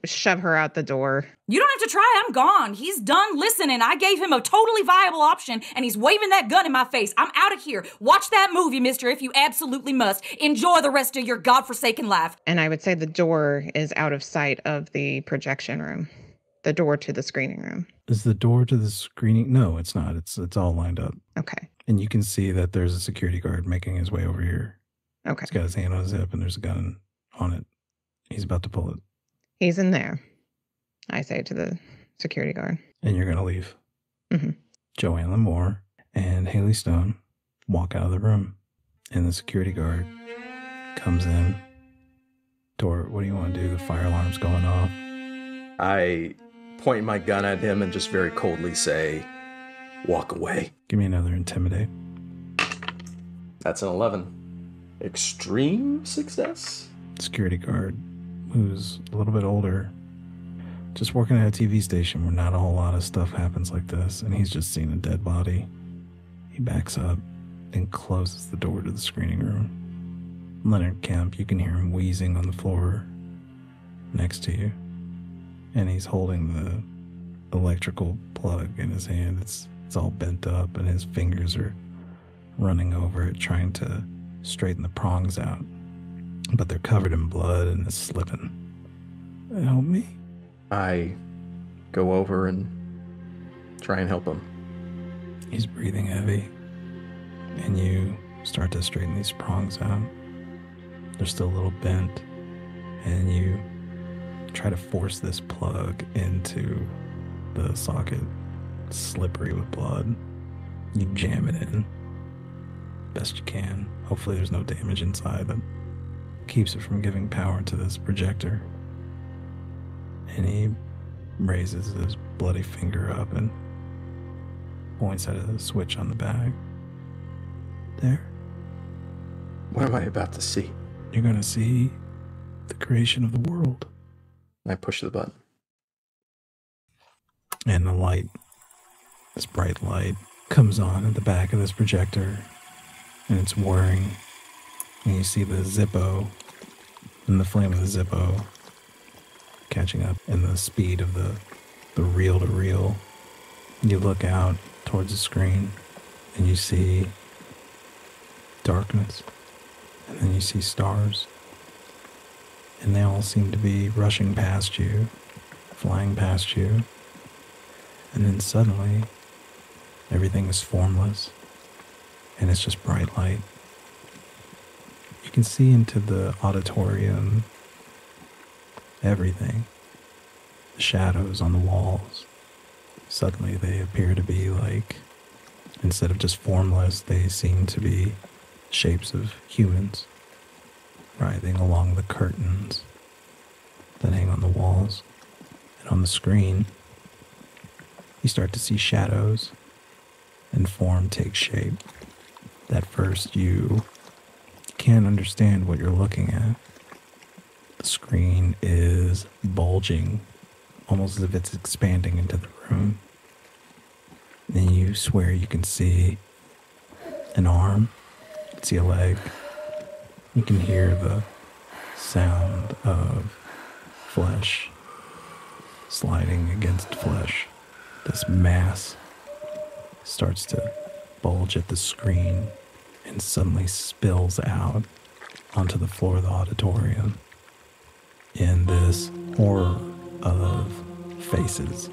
shove her out the door. You don't have to try. I'm gone. He's done listening. I gave him a totally viable option, and he's waving that gun in my face. I'm out of here. Watch that movie, mister, if you absolutely must. Enjoy the rest of your godforsaken life. And I would say the door is out of sight of the projection room. The door to the screening room. Is the door to the screening? No, it's not. It's all lined up. Okay. And you can see that there's a security guard making his way over here. Okay. He's got his hand on his hip and there's a gun on it. He's about to pull it. He's in there, I say to the security guard. And you're going to leave. Mm-hmm. Joanne Lamour and Hallie Stone walk out of the room. And the security guard comes in. Dorrit, what do you want to do? The fire alarm's going off. I point my gun at him and just very coldly say, walk away. Give me another intimidate. That's an 11. Extreme success? Security guard, who's a little bit older, just working at a TV station where not a whole lot of stuff happens like this, and he's just seen a dead body. He backs up and closes the door to the screening room. Leonard Kemp, you can hear him wheezing on the floor next to you. And he's holding the electrical plug in his hand. It's all bent up, and his fingers are running over it, trying to straighten the prongs out. But they're covered in blood, and it's slipping. Help me? I go over and try and help him. He's breathing heavy, and you start to straighten these prongs out. They're still a little bent, and you try to force this plug into the socket. It's slippery with blood. You jam it in best you can. Hopefully there's no damage inside that keeps it from giving power to this projector. And he raises his bloody finger up and points at a switch on the bag. There. What am I about to see? You're going to see the creation of the world. I push the button. And the light, this bright light, comes on at the back of this projector, and it's whirring. And you see the Zippo and the flame of the Zippo catching up in the speed of the reel-to-reel. You look out towards the screen, and you see darkness, and then you see stars. And they all seem to be rushing past you, flying past you. And then suddenly, everything is formless, and it's just bright light. You can see into the auditorium, everything. The shadows on the walls. Suddenly they appear to be like, instead of just formless, they seem to be shapes of humans writhing along the curtains that hang on the walls. And on the screen, you start to see shadows and form take shape. At first, you can't understand what you're looking at. The screen is bulging, almost as if it's expanding into the room. And you swear you can see an arm, you can see a leg. You can hear the sound of flesh sliding against flesh. This mass starts to bulge at the screen and suddenly spills out onto the floor of the auditorium in this horror of faces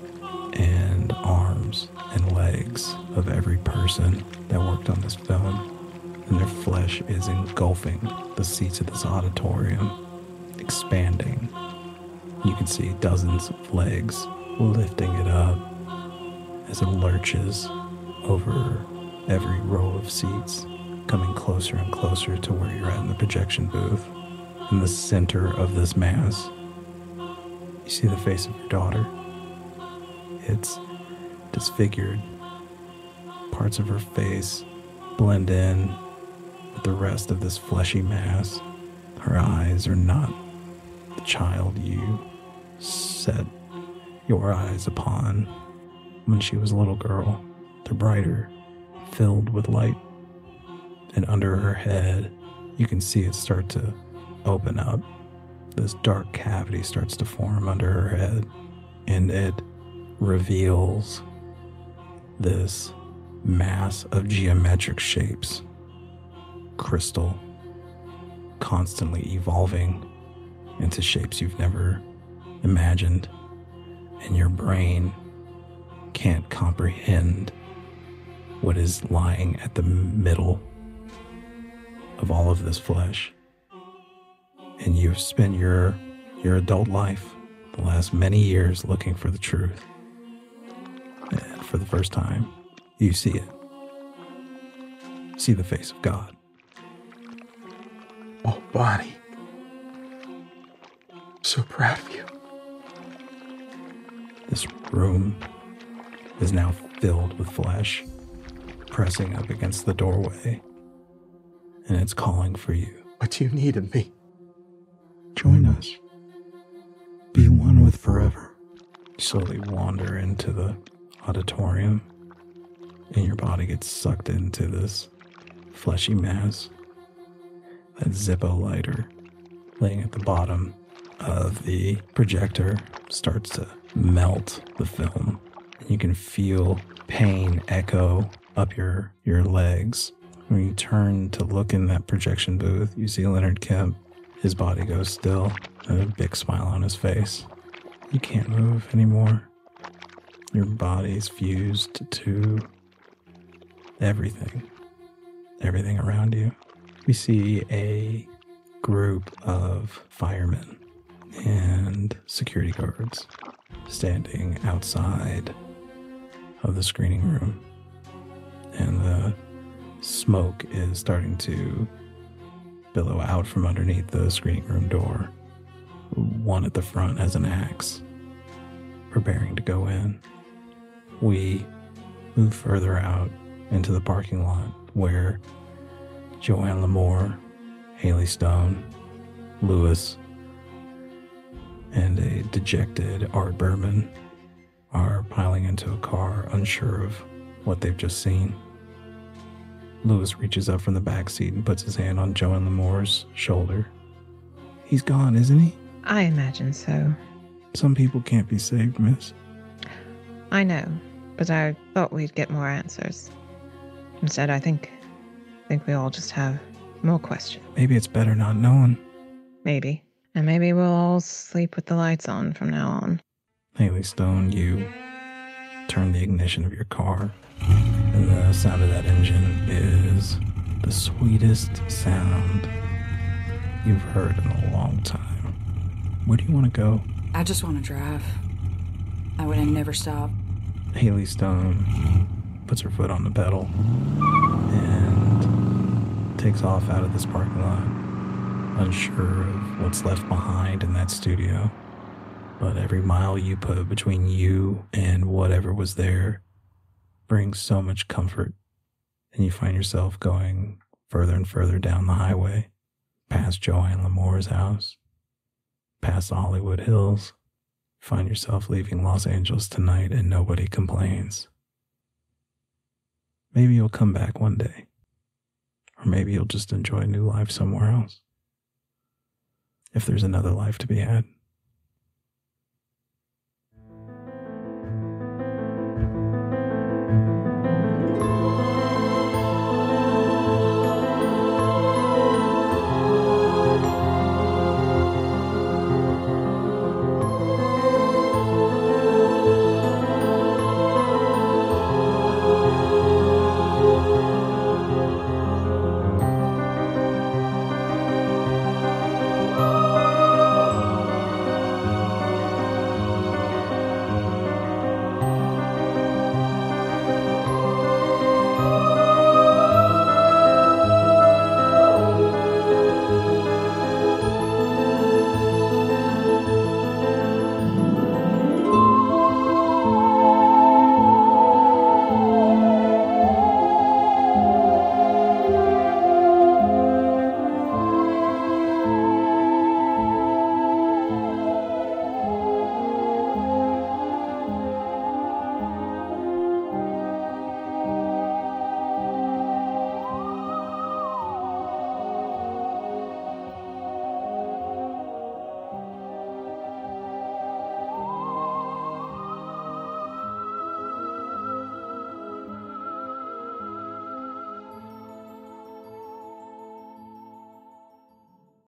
and arms and legs of every person that worked on this film. And their flesh is engulfing the seats of this auditorium, expanding. You can see dozens of legs lifting it up as it lurches over every row of seats, coming closer and closer to where you're at in the projection booth. In the center of this mass, you see the face of your daughter. It's disfigured. Parts of her face blend in with the rest of this fleshy mass. Her eyes are not the child you set your eyes upon when she was a little girl. They're brighter, filled with light. And under her head, you can see it start to open up. This dark cavity starts to form under her head, and it reveals this mass of geometric shapes. Crystal, constantly evolving into shapes you've never imagined, and your brain can't comprehend what is lying at the middle of all of this flesh. And you've spent your adult life, the last many years, looking for the truth. And for the first time, you see it. See the face of God. Oh, Bonnie. I'm so proud of you. This room is now filled with flesh, pressing up against the doorway, and it's calling for you. What do you need of me? Join us. Be one with forever. You slowly wander into the auditorium, and your body gets sucked into this fleshy mass. That Zippo lighter laying at the bottom of the projector starts to melt the film. And you can feel pain echo up your legs. When you turn to look in that projection booth, you see Leonard Kemp. His body goes still, and a big smile on his face. You can't move anymore. Your body's fused to everything around you. We see a group of firemen and security guards standing outside of the screening room, and the smoke is starting to billow out from underneath the screening room door. One at the front has an axe, preparing to go in. We move further out into the parking lot where Joanne Lamour, Hallie Stone, Lewis, and a dejected Art Bourbon are piling into a car, unsure of what they've just seen. Lewis reaches up from the back seat and puts his hand on Joanne Lamour's shoulder. He's gone, isn't he? I imagine so. Some people can't be saved, miss. I know, but I thought we'd get more answers. Instead, I think we all just have more questions. Maybe it's better not knowing. Maybe. And maybe we'll all sleep with the lights on from now on. Haley Stone, you turn the ignition of your car, and the sound of that engine is the sweetest sound you've heard in a long time. Where do you want to go? I just want to drive. I would never stop. Haley Stone puts her foot on the pedal and takes off out of this parking lot, unsure of what's left behind in that studio. But every mile you put between you and whatever was there brings so much comfort, and you find yourself going further and further down the highway, past Joanne Lamour's house, past the Hollywood Hills. Find yourself leaving Los Angeles tonight and nobody complains. Maybe you'll come back one day. Or maybe you'll just enjoy a new life somewhere else. If there's another life to be had.